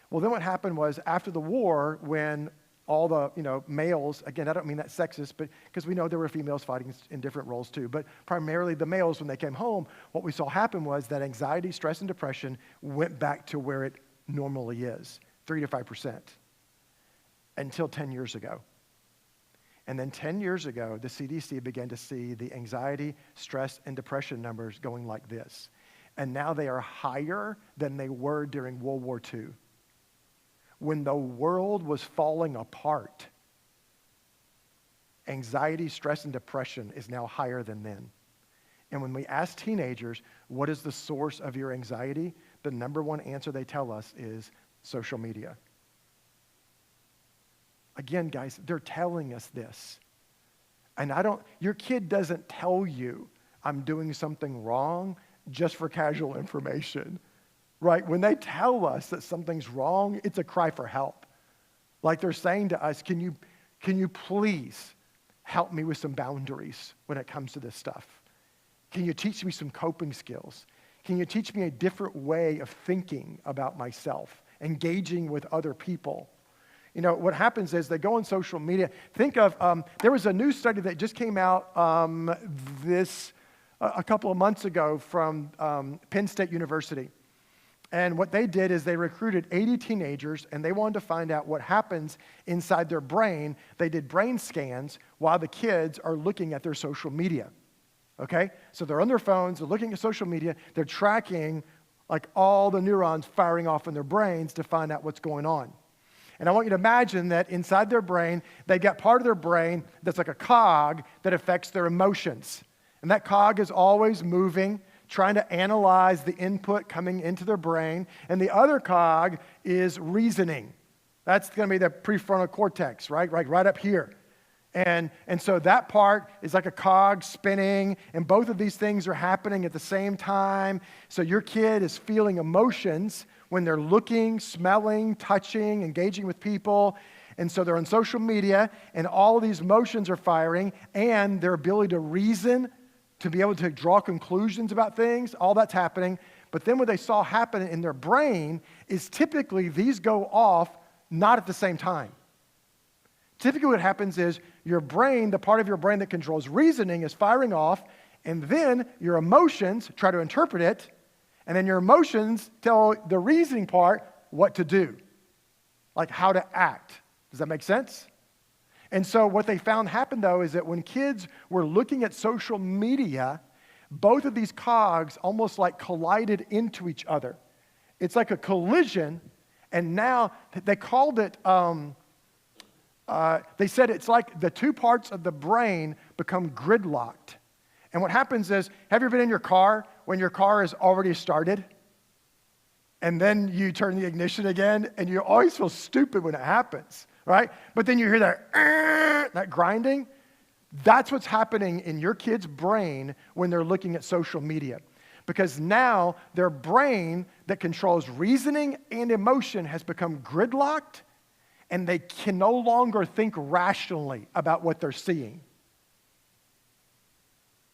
Well, then what happened was, after the war, when all the, males, again, I don't mean that sexist, but because we know there were females fighting in different roles too, but primarily the males, when they came home, what we saw happen was that anxiety, stress, and depression went back to where it normally is, 3 to 5%, until 10 years ago. And then 10 years ago, the CDC began to see the anxiety, stress, and depression numbers going like this. And now they are higher than they were during World War II, when the world was falling apart. Anxiety, stress, and depression is now higher than then. And when we ask teenagers, what is the source of your anxiety? The number one answer they tell us is social media. Again, guys, they're telling us this. And your kid doesn't tell you, I'm doing something wrong just for casual information. Right? When they tell us that something's wrong, it's a cry for help. Like they're saying to us, can you please help me with some boundaries when it comes to this stuff? Can you teach me some coping skills? Can you teach me a different way of thinking about myself, engaging with other people? What happens is they go on social media. Think of, there was a new study that just came out a couple of months ago from Penn State University. And what they did is they recruited 80 teenagers, and they wanted to find out what happens inside their brain. They did brain scans while the kids are looking at their social media. Okay? So they're on their phones, they're looking at social media, they're tracking like all the neurons firing off in their brains to find out what's going on. And I want you to imagine that inside their brain, they got part of their brain that's like a cog that affects their emotions. And that cog is always moving, trying to analyze the input coming into their brain. And the other cog is reasoning. That's going to be the prefrontal cortex, right up here. And so that part is like a cog spinning, and both of these things are happening at the same time. So your kid is feeling emotions when they're looking, smelling, touching, engaging with people. And so they're on social media, and all of these emotions are firing, and their ability to reason, to be able to draw conclusions about things, all that's happening. But then what they saw happen in their brain is typically these go off not at the same time. Typically what happens is your brain, the part of your brain that controls reasoning, is firing off, and then your emotions try to interpret it, and then your emotions tell the reasoning part what to do, like how to act. Does that make sense? And so what they found happened, though, is that when kids were looking at social media, both of these cogs almost like collided into each other. It's like a collision, and now they called it, they said it's like the two parts of the brain become gridlocked. And what happens is, have you ever been in your car when your car is already started? And then you turn the ignition again, and you always feel stupid when it happens. Right? But then you hear that grinding. That's what's happening in your kid's brain when they're looking at social media. Because now their brain that controls reasoning and emotion has become gridlocked, and they can no longer think rationally about what they're seeing.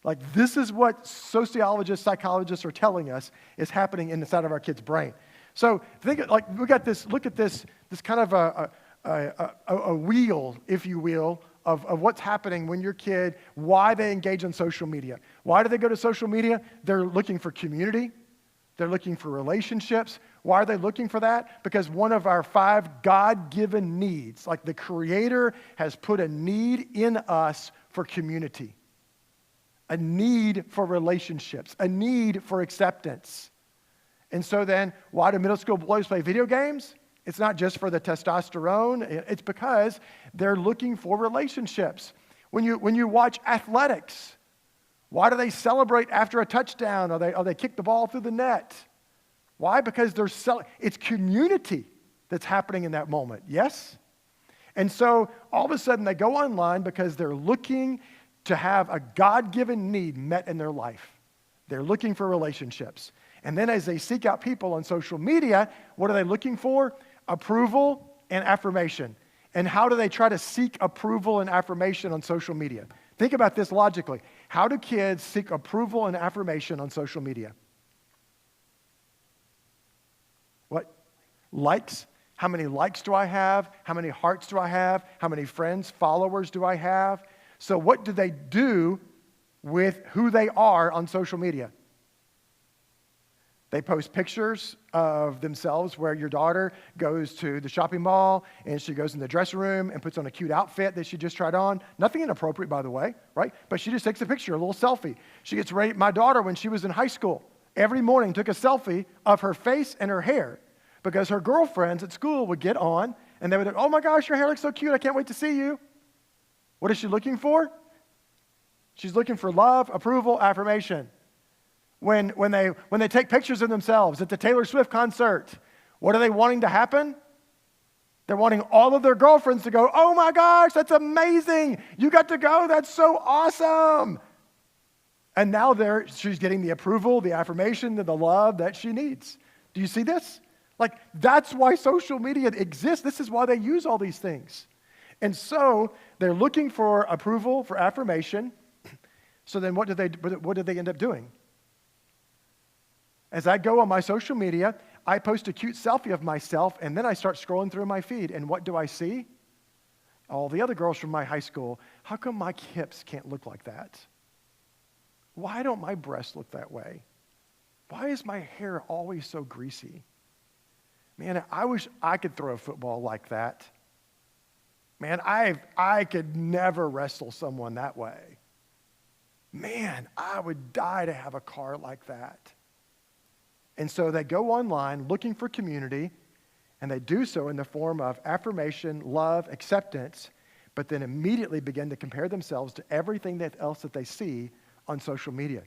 Like, this is what sociologists, psychologists are telling us is happening inside of our kid's brain. So think, like, we got this, look at this kind of a wheel, if you will, of what's happening when your kid, why they engage on social media. Why do they go to social media? They're looking for community. They're looking for relationships. Why are they looking for that? Because one of our 5 God-given needs, like the Creator has put a need in us for community, a need for relationships, a need for acceptance. And so then, why do middle school boys play video games? It's not just for the testosterone. It's because they're looking for relationships. When you watch athletics, Why do they celebrate after a touchdown or they kick the ball through the net? Why? Because it's community that's happening in that moment, yes? And so all of a sudden they go online because they're looking to have a God-given need met in their life. They're looking for relationships. And then as they seek out people on social media, what are they looking for? Approval and affirmation. And how do they try to seek approval and affirmation on social media? Think about this logically. How do kids seek approval and affirmation on social media? What? Likes? How many likes do I have? How many hearts do I have? How many friends, followers do I have? So what do they do with who they are on social media? They post pictures of themselves where your daughter goes to the shopping mall and she goes in the dressing room and puts on a cute outfit that she just tried on. Nothing inappropriate, by the way, right? But she just takes a picture, a little selfie. She gets ready. My daughter, when she was in high school, every morning took a selfie of her face and her hair because her girlfriends at school would get on and they would, oh my gosh, your hair looks so cute. I can't wait to see you. What is she looking for? She's looking for love, approval, affirmation. When they take pictures of themselves at the Taylor Swift concert, what are they wanting to happen? They're wanting all of their girlfriends to go, oh my gosh, that's amazing. You got to go. That's so awesome. And now she's getting the approval, the affirmation, the love that she needs. Do you see this? Like, that's why social media exists. This is why they use all these things. And so they're looking for approval, for affirmation. So then what do they end up doing? As I go on my social media, I post a cute selfie of myself, and then I start scrolling through my feed, and what do I see? All the other girls from my high school. How come my hips can't look like that? Why don't my breasts look that way? Why is my hair always so greasy? Man, I wish I could throw a football like that. Man, I could never wrestle someone that way. Man, I would die to have a car like that. And so they go online looking for community, and they do so in the form of affirmation, love, acceptance, but then immediately begin to compare themselves to everything else that they see on social media.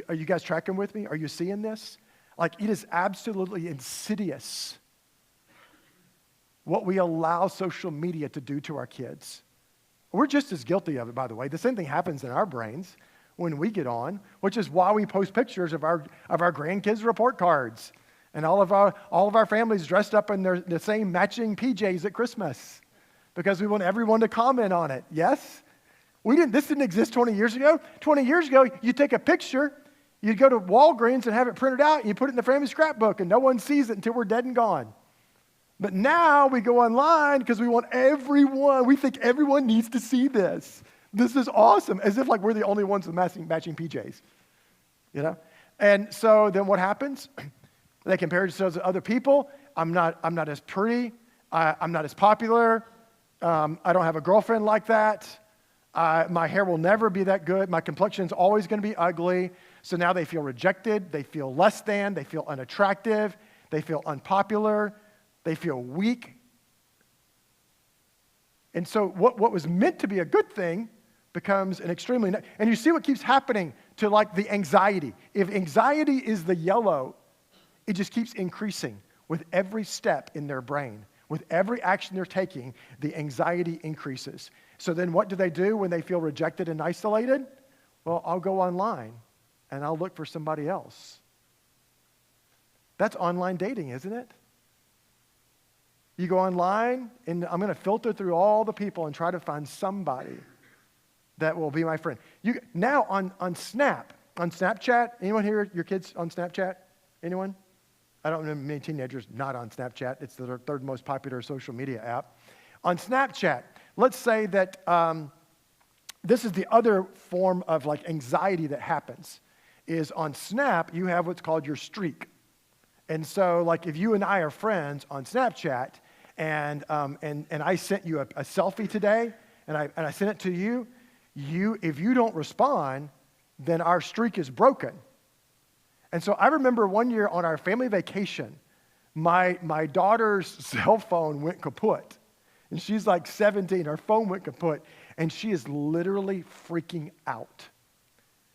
Are you guys tracking with me? Are you seeing this? Like, it is absolutely insidious what we allow social media to do to our kids. We're just as guilty of it, by the way. The same thing happens in our brains when we get on, which is why we post pictures of our grandkids' report cards and all of our families dressed up in the same matching PJs at Christmas because we want everyone to comment on it. Yes? This didn't exist 20 years ago. 20 years ago, you take a picture, you'd go to Walgreens and have it printed out, and you put it in the family scrapbook, and no one sees it until we're dead and gone. But now we go online because we think everyone needs to see this. This is awesome, as if like we're the only ones with matching PJs, you know? And so then what happens? They compare themselves to other people. I'm not as pretty. I'm not as popular. I don't have a girlfriend like that. My hair will never be that good. My complexion's always going to be ugly. So now they feel rejected. They feel less than. They feel unattractive. They feel unpopular. They feel weak. And so what was meant to be a good thing becomes an extremely... And you see what keeps happening to like the anxiety. If anxiety is the yellow, it just keeps increasing with every step in their brain. With every action they're taking, the anxiety increases. So then what do they do when they feel rejected and isolated? Well, I'll go online and I'll look for somebody else. That's online dating, isn't it? You go online, and I'm going to filter through all the people and try to find somebody that will be my friend. Now on Snapchat, anyone here, your kids on Snapchat? Anyone? I don't know many teenagers not on Snapchat. It's the third most popular social media app. On Snapchat, let's say that this is the other form of like anxiety that happens, is on Snap, you have what's called your streak. And so like if you and I are friends on Snapchat, and I sent you a selfie today, and I sent it to you, if you don't respond, then our streak is broken. And so I remember one year on our family vacation, my daughter's cell phone went kaput. And she's like 17, her phone went kaput, and she is literally freaking out.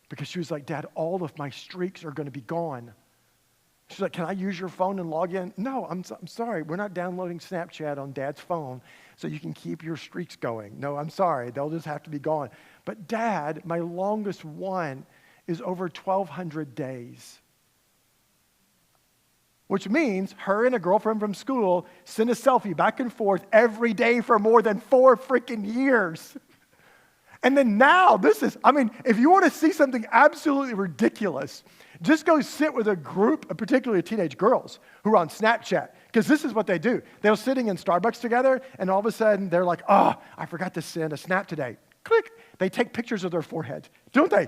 because she was like, Dad, all of my streaks are going to be gone. She's like, can I use your phone and log in? No, I'm sorry. We're not downloading Snapchat on Dad's phone so you can keep your streaks going. No, I'm sorry. They'll just have to be gone. But Dad, my longest one is over 1,200 days. Which means her and a girlfriend from school send a selfie back and forth every day for more than 4 freaking years. And then now, if you want to see something absolutely ridiculous, just go sit with a group of particularly teenage girls who are on Snapchat, because this is what they do. They're sitting in Starbucks together, and all of a sudden, they're like, oh, I forgot to send a snap today. Click. They take pictures of their forehead, don't they?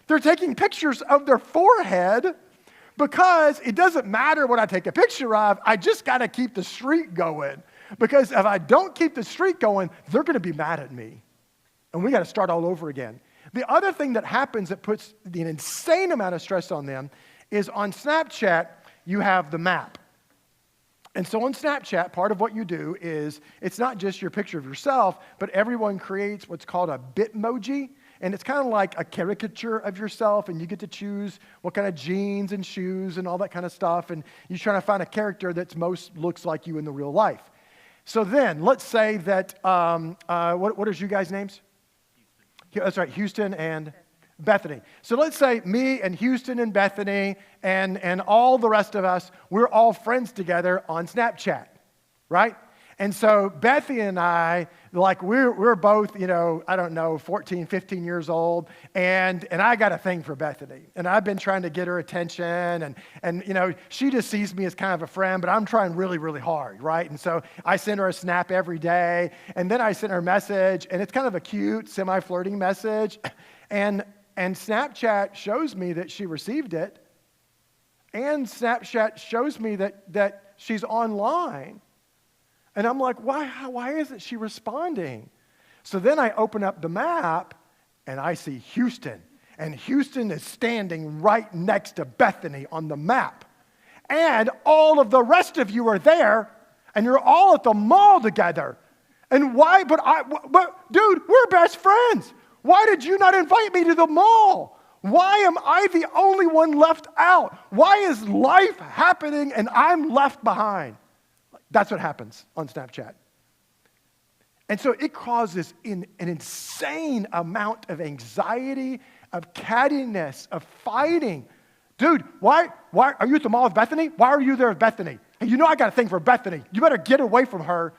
They're taking pictures of their forehead because it doesn't matter what I take a picture of. I just got to keep the streak going, because if I don't keep the streak going, they're going to be mad at me. And we got to start all over again. The other thing that happens that puts an insane amount of stress on them is on Snapchat, you have the map. And so on Snapchat, part of what you do is, it's not just your picture of yourself, but everyone creates what's called a Bitmoji. And it's kind of like a caricature of yourself, and you get to choose what kind of jeans and shoes and all that kind of stuff. And you're trying to find a character that most looks like you in the real life. So then, let's say that, what is you guys' names? That's right, Houston and Bethany. So let's say me and Houston and Bethany and all the rest of us, we're all friends together on Snapchat, right? And so Bethany and I, like we're both, 14, 15 years old, and I got a thing for Bethany. And I've been trying to get her attention, and she just sees me as kind of a friend, but I'm trying really, really hard, right? And so I send her a snap every day, and then I send her a message, and it's kind of a cute, semi-flirting message, and Snapchat shows me that she received it, and Snapchat shows me that she's online. And I'm like, why isn't she responding? So then I open up the map, and I see Houston. And Houston is standing right next to Bethany on the map. And all of the rest of you are there, and you're all at the mall together. And why? But dude, we're best friends. Why did you not invite me to the mall? Why am I the only one left out? Why is life happening and I'm left behind? That's what happens on Snapchat. And so it causes an insane amount of anxiety, of cattiness, of fighting. Dude, why are you at the mall with Bethany? Why are you there with Bethany? Hey, I got a thing for Bethany. You better get away from her.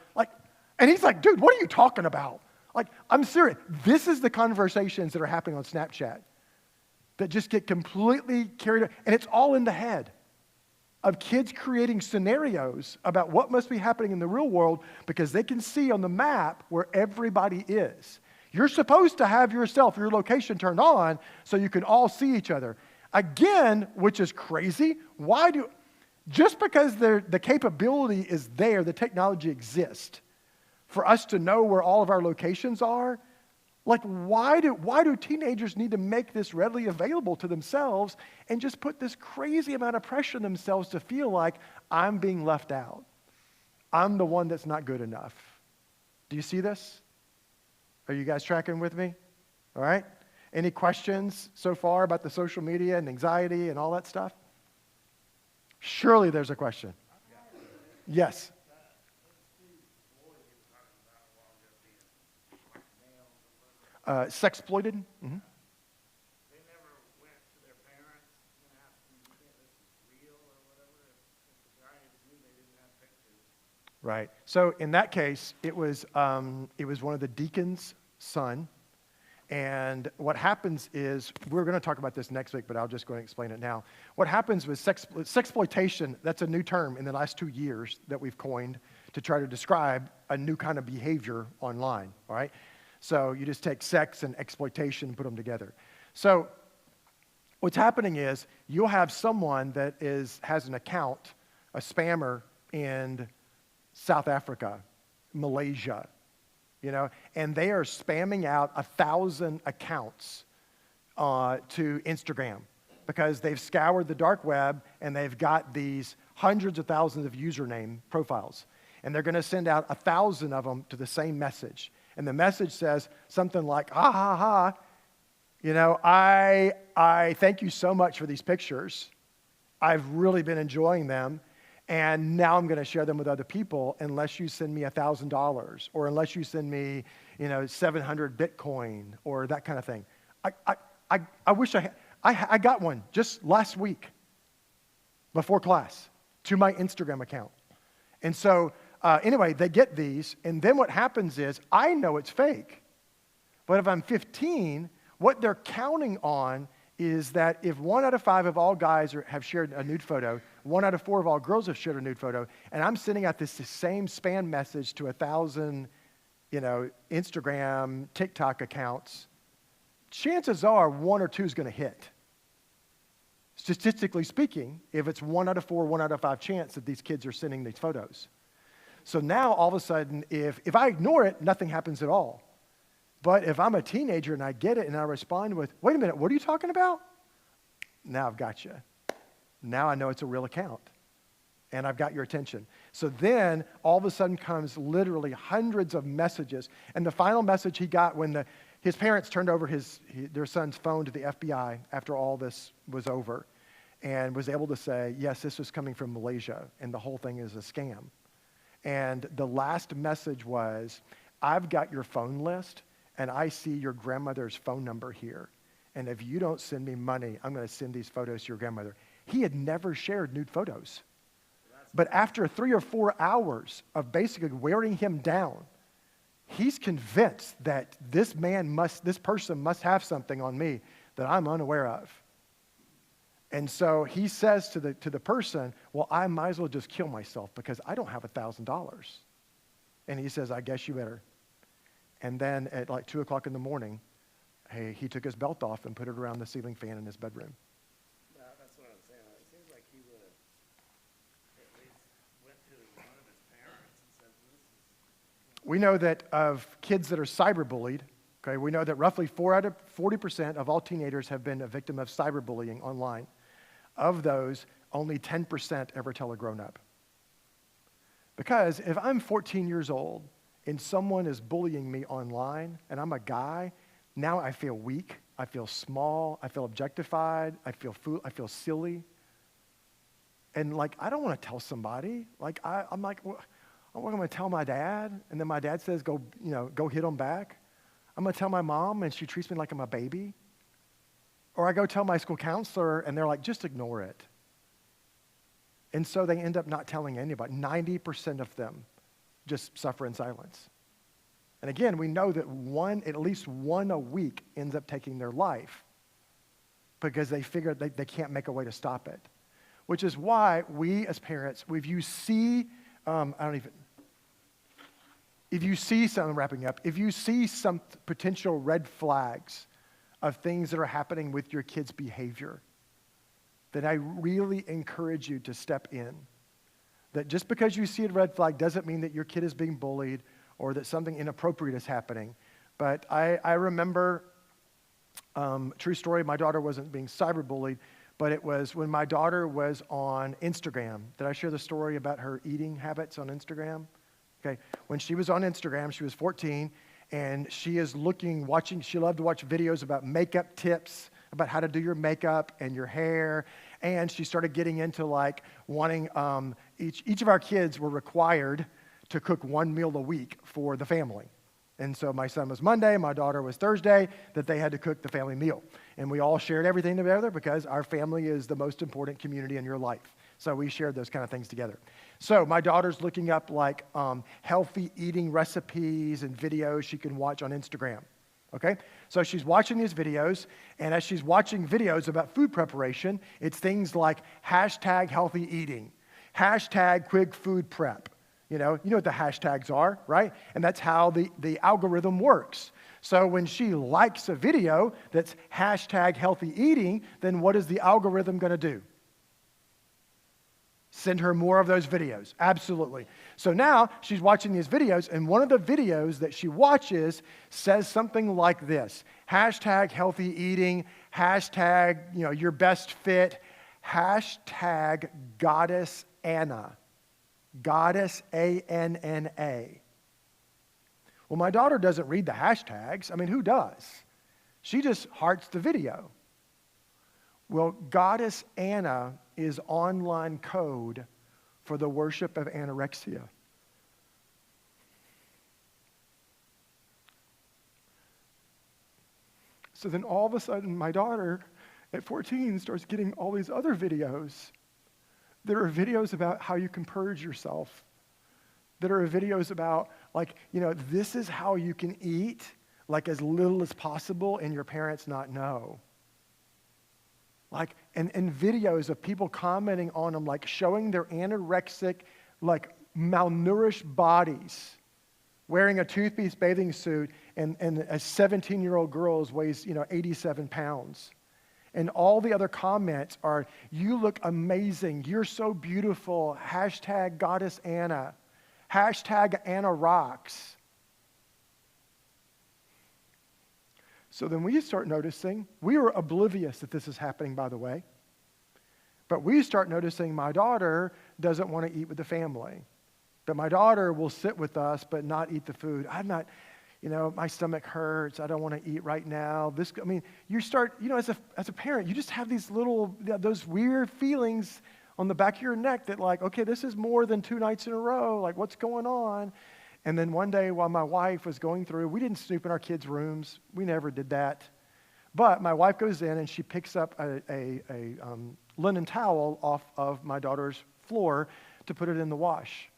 And he's like, dude, what are you talking about? I'm serious. This is the conversations that are happening on Snapchat that just get completely carried away. And it's all in the head of kids creating scenarios about what must be happening in the real world because they can see on the map where everybody is. You're supposed to have your location turned on so you can all see each other. Again, which is crazy, just because the capability is there, the technology exists, for us to know where all of our locations are, why do teenagers need to make this readily available to themselves and just put this crazy amount of pressure on themselves to feel like I'm being left out? I'm the one that's not good enough. Do you see this? Are you guys tracking with me? All right? Any questions so far about the social media and anxiety and all that stuff? Surely there's a question. Yes. Sexploited? Mm-hmm. They never went to their parents and asked them, do you think this is real or whatever? If the guy knew they didn't have pictures. Right. So in that case, it was one of the deacon's son. And what happens is, we're going to talk about this next week, but I'll just go ahead and explain it now. What happens with sexploitation, that's a new term in the last 2 years that we've coined to try to describe a new kind of behavior online, all right? So you just take sex and exploitation and put them together. So what's happening is you'll have someone that has an account, a spammer in South Africa, Malaysia, and they are spamming out 1,000 accounts to Instagram because they've scoured the dark web and they've got these hundreds of thousands of username profiles. And they're going to send out 1,000 of them to the same message. And the message says something like, ha, ha, ha, You know, I thank you so much for these pictures. I've really been enjoying them. And now I'm going to share them with other people unless you send me $1,000 or unless you send me, 700 Bitcoin or that kind of thing. I wish I got one just last week before class to my Instagram account. And so anyway, they get these. And then what happens is I know it's fake. But if I'm 15, what they're counting on is that if 1 out of 5 of all guys have shared a nude photo, 1 out of 4 of all girls have shared a nude photo, and I'm sending out this same spam message to 1,000, Instagram, TikTok accounts, chances are 1 or 2 is going to hit. Statistically speaking, if it's 1 out of 4, 1 out of 5 chance that these kids are sending these photos. So now all of a sudden, if I ignore it, nothing happens at all. But if I'm a teenager and I get it and I respond with, wait a minute, what are you talking about? Now I've got you. Now I know it's a real account. And I've got your attention. So then all of a sudden comes literally hundreds of messages. And the final message he got when his parents turned over their son's phone to the FBI after all this was over and was able to say, yes, this was coming from Malaysia and the whole thing is a scam. And the last message was, I've got your phone list. And I see your grandmother's phone number here. And if you don't send me money, I'm going to send these photos to your grandmother. He had never shared nude photos. But after 3 or 4 hours of basically wearing him down, he's convinced that this person must have something on me that I'm unaware of. And so he says to the person, well, I might as well just kill myself because I don't have $1,000. And he says, I guess you better. And then at like 2 o'clock in the morning, he took his belt off and put it around the ceiling fan in his bedroom. That's what I'm saying. It seems like he would have at least went to one of his parents and said, this is... We know that of kids that are cyberbullied, okay, we know that roughly 40% of all teenagers have been a victim of cyberbullying online. Of those, only 10% ever tell a grown-up. Because if I'm 14 years old, and someone is bullying me online, and I'm a guy, now I feel weak, I feel small, I feel objectified, I feel silly. And I don't want to tell somebody. I'm like, well, I'm going to tell my dad, and then my dad says, go hit him back. I'm going to tell my mom, and she treats me like I'm a baby. Or I go tell my school counselor, and they're like, just ignore it. And so they end up not telling anybody. 90% of them just suffer in silence. And again, we know that at least one a week ends up taking their life because they figure they can't make a way to stop it. Which is why we as parents, if you see some potential red flags of things that are happening with your kid's behavior, then I really encourage you to step in. That just because you see a red flag doesn't mean that your kid is being bullied or that something inappropriate is happening. But I remember, true story, my daughter wasn't being cyberbullied, but it was when my daughter was on Instagram. Did I share the story about her eating habits on Instagram? Okay, when she was on Instagram, she was 14, and she loved to watch videos about makeup tips, about how to do your makeup and your hair, and she started getting into wanting, each of our kids were required to cook one meal a week for the family. And so my son was Monday, my daughter was Thursday, that they had to cook the family meal. And we all shared everything together because our family is the most important community in your life. So we shared those kind of things together. So my daughter's looking up healthy eating recipes and videos she can watch on Instagram. Okay? So she's watching these videos, and as she's watching videos about food preparation, it's things like #healthy eating, #quick food prep. You know what the hashtags are, right? And that's how the algorithm works. So when she likes a video that's #healthy eating, then what is the algorithm going to do? Send her more of those videos. Absolutely. So now she's watching these videos, and one of the videos that she watches says something like this: #healthy eating, your best fit, #goddess Anna. Goddess ANNA. Well, my daughter doesn't read the hashtags. I mean, who does? She just hearts the video. Well, Goddess Anna is online code for the worship of anorexia. So then all of a sudden, my daughter at 14 starts getting all these other videos. There are videos about how you can purge yourself. There are videos about, like, this is how you can eat, like, as little as possible and your parents not know. Like, and videos of people commenting on them, like, showing their anorexic, like, malnourished bodies, wearing a two-piece bathing suit, and a 17-year-old girl weighs, 87 pounds. And all the other comments are, you look amazing, you're so beautiful, hashtag Goddess Anna, hashtag Anna rocks. So then we start noticing, we were oblivious that this is happening, by the way, but we start noticing my daughter doesn't want to eat with the family. That my daughter will sit with us but not eat the food. I'm not, my stomach hurts. I don't want to eat right now. You start, as a parent, you just have these those weird feelings on the back of your neck that, like, okay, this is more than 2 nights in a row. Like, what's going on? And then one day while my wife was going through, we didn't snoop in our kids' rooms. We never did that. But my wife goes in and she picks up a linen towel off of my daughter's floor to put it in the wash.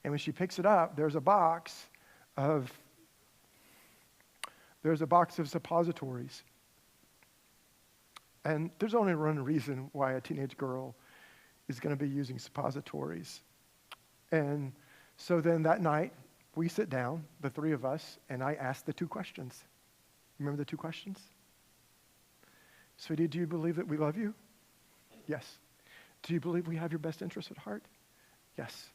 And when she picks it up, there's a box of suppositories. And there's only one reason why a teenage girl is going to be using suppositories. And so then that night, we sit down, the 3 of us, and I ask the 2 questions. Remember the 2 questions? Sweetie, do you believe that we love you? Yes. Do you believe we have your best interest at heart? Yes.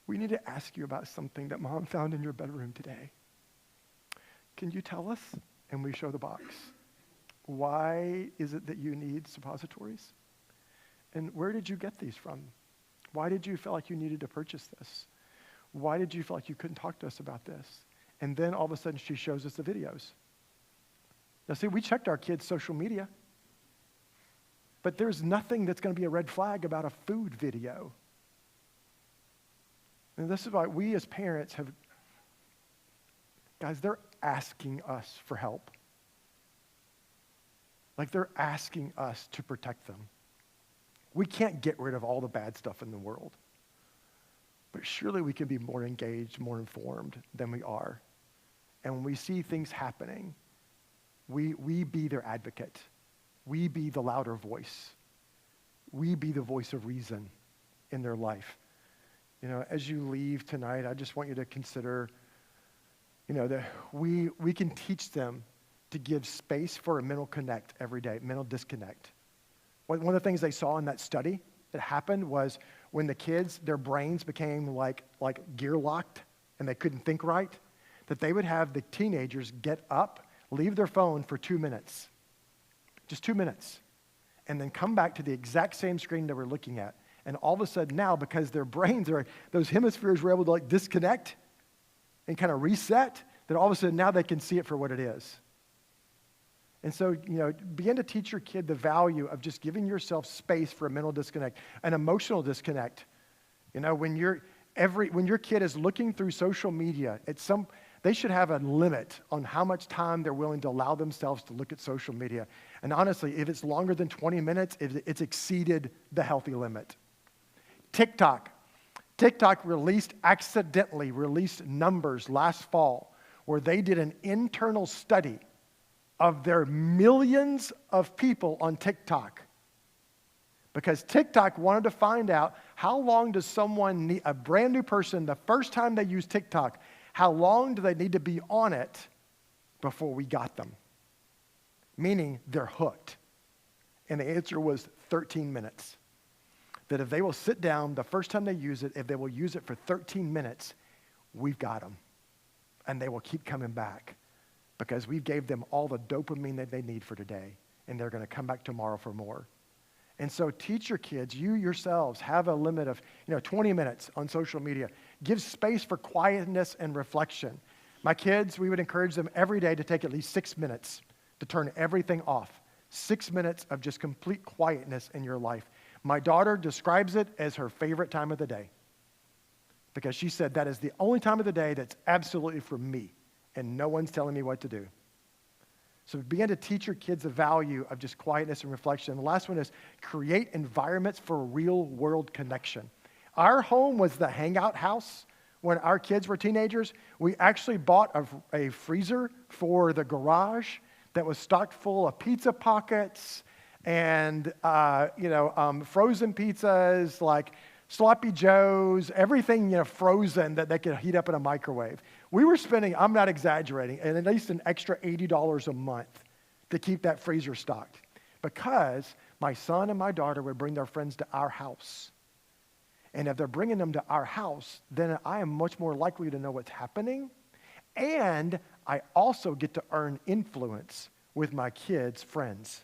We need to ask you about something that Mom found in your bedroom today. Can you tell us? And we show the box. Why is it that you need suppositories? And where did you get these from? Why did you feel like you needed to purchase this? Why did you feel like you couldn't talk to us about this? And then all of a sudden she shows us the videos. Now see, we checked our kids' social media, but there's nothing that's going to be a red flag about a food video. And this is why we as parents have, guys, they're asking us for help. Like, they're asking us to protect them. We can't get rid of all the bad stuff in the world. But surely we can be more engaged, more informed than we are. And when we see things happening, we be their advocate. We be the louder voice. We be the voice of reason in their life. As you leave tonight, I just want you to consider, that we can teach them to give space for a mental connect every day, mental disconnect. One of the things they saw in that study that happened was when the kids, their brains became like gear locked and they couldn't think right, that they would have the teenagers get up, leave their phone for 2 minutes, just 2 minutes, and then come back to the exact same screen they were looking at. And all of a sudden now, because their brains those hemispheres were able to disconnect and kind of reset, that all of a sudden now they can see it for what it is. And so, begin to teach your kid the value of just giving yourself space for a mental disconnect, an emotional disconnect. When your kid is looking through social media, they should have a limit on how much time they're willing to allow themselves to look at social media. And honestly, if it's longer than 20 minutes, it's exceeded the healthy limit. TikTok accidentally released numbers last fall where they did an internal study of their millions of people on TikTok. Because TikTok wanted to find out how long does someone need, a brand new person, the first time they use TikTok, how long do they need to be on it before we got them? Meaning they're hooked. And the answer was 13 minutes. That if they will sit down the first time they use it, if they will use it for 13 minutes, we've got them. And they will keep coming back because we gave them all the dopamine that they need for today, and they're going to come back tomorrow for more. And so teach your kids, you yourselves have a limit of 20 minutes on social media. Give space for quietness and reflection. My kids, we would encourage them every day to take at least 6 minutes to turn everything off. 6 minutes of just complete quietness in your life. My daughter describes it as her favorite time of the day because she said that is the only time of the day that's absolutely for me and no one's telling me what to do. So begin to teach your kids the value of just quietness and reflection. And the last one is create environments for real world connection. Our home was the hangout house when our kids were teenagers. We actually bought a freezer for the garage that was stocked full of pizza pockets and frozen pizzas like Sloppy Joes, everything frozen that they could heat up in a microwave. We were spending, I'm not exaggerating, at least an extra $80 a month to keep that freezer stocked because my son and my daughter would bring their friends to our house. And if they're bringing them to our house, then I am much more likely to know what's happening. And I also get to earn influence with my kids' friends.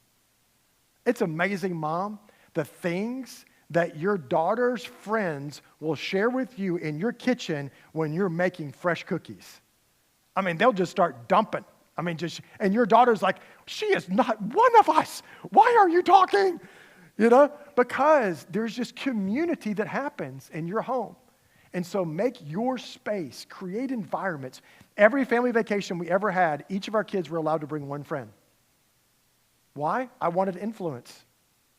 It's amazing, Mom, the things that your daughter's friends will share with you in your kitchen when you're making fresh cookies. I mean, they'll just start dumping. And your daughter's like, she is not one of us. Why are you talking? Because there's just community that happens in your home. And so make your space, create environments. Every family vacation we ever had, each of our kids were allowed to bring one friend. Why? I wanted influence.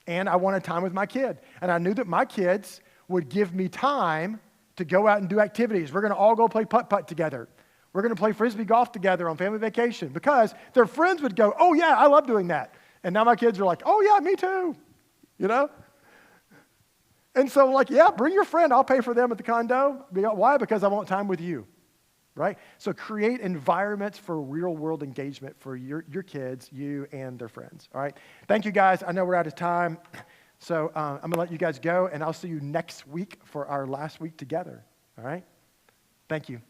And I wanted time with my kid. And I knew that my kids would give me time to go out and do activities. We're going to all go play putt-putt together. We're going to play Frisbee golf together on family vacation because their friends would go, oh, yeah, I love doing that. And now my kids are like, oh, yeah, me too. And so yeah, bring your friend. I'll pay for them at the condo. Why? Because I want time with you. Right? So create environments for real-world engagement for your kids, you, and their friends. All right? Thank you, guys. I know we're out of time. So I'm going to let you guys go, and I'll see you next week for our last week together. All right? Thank you.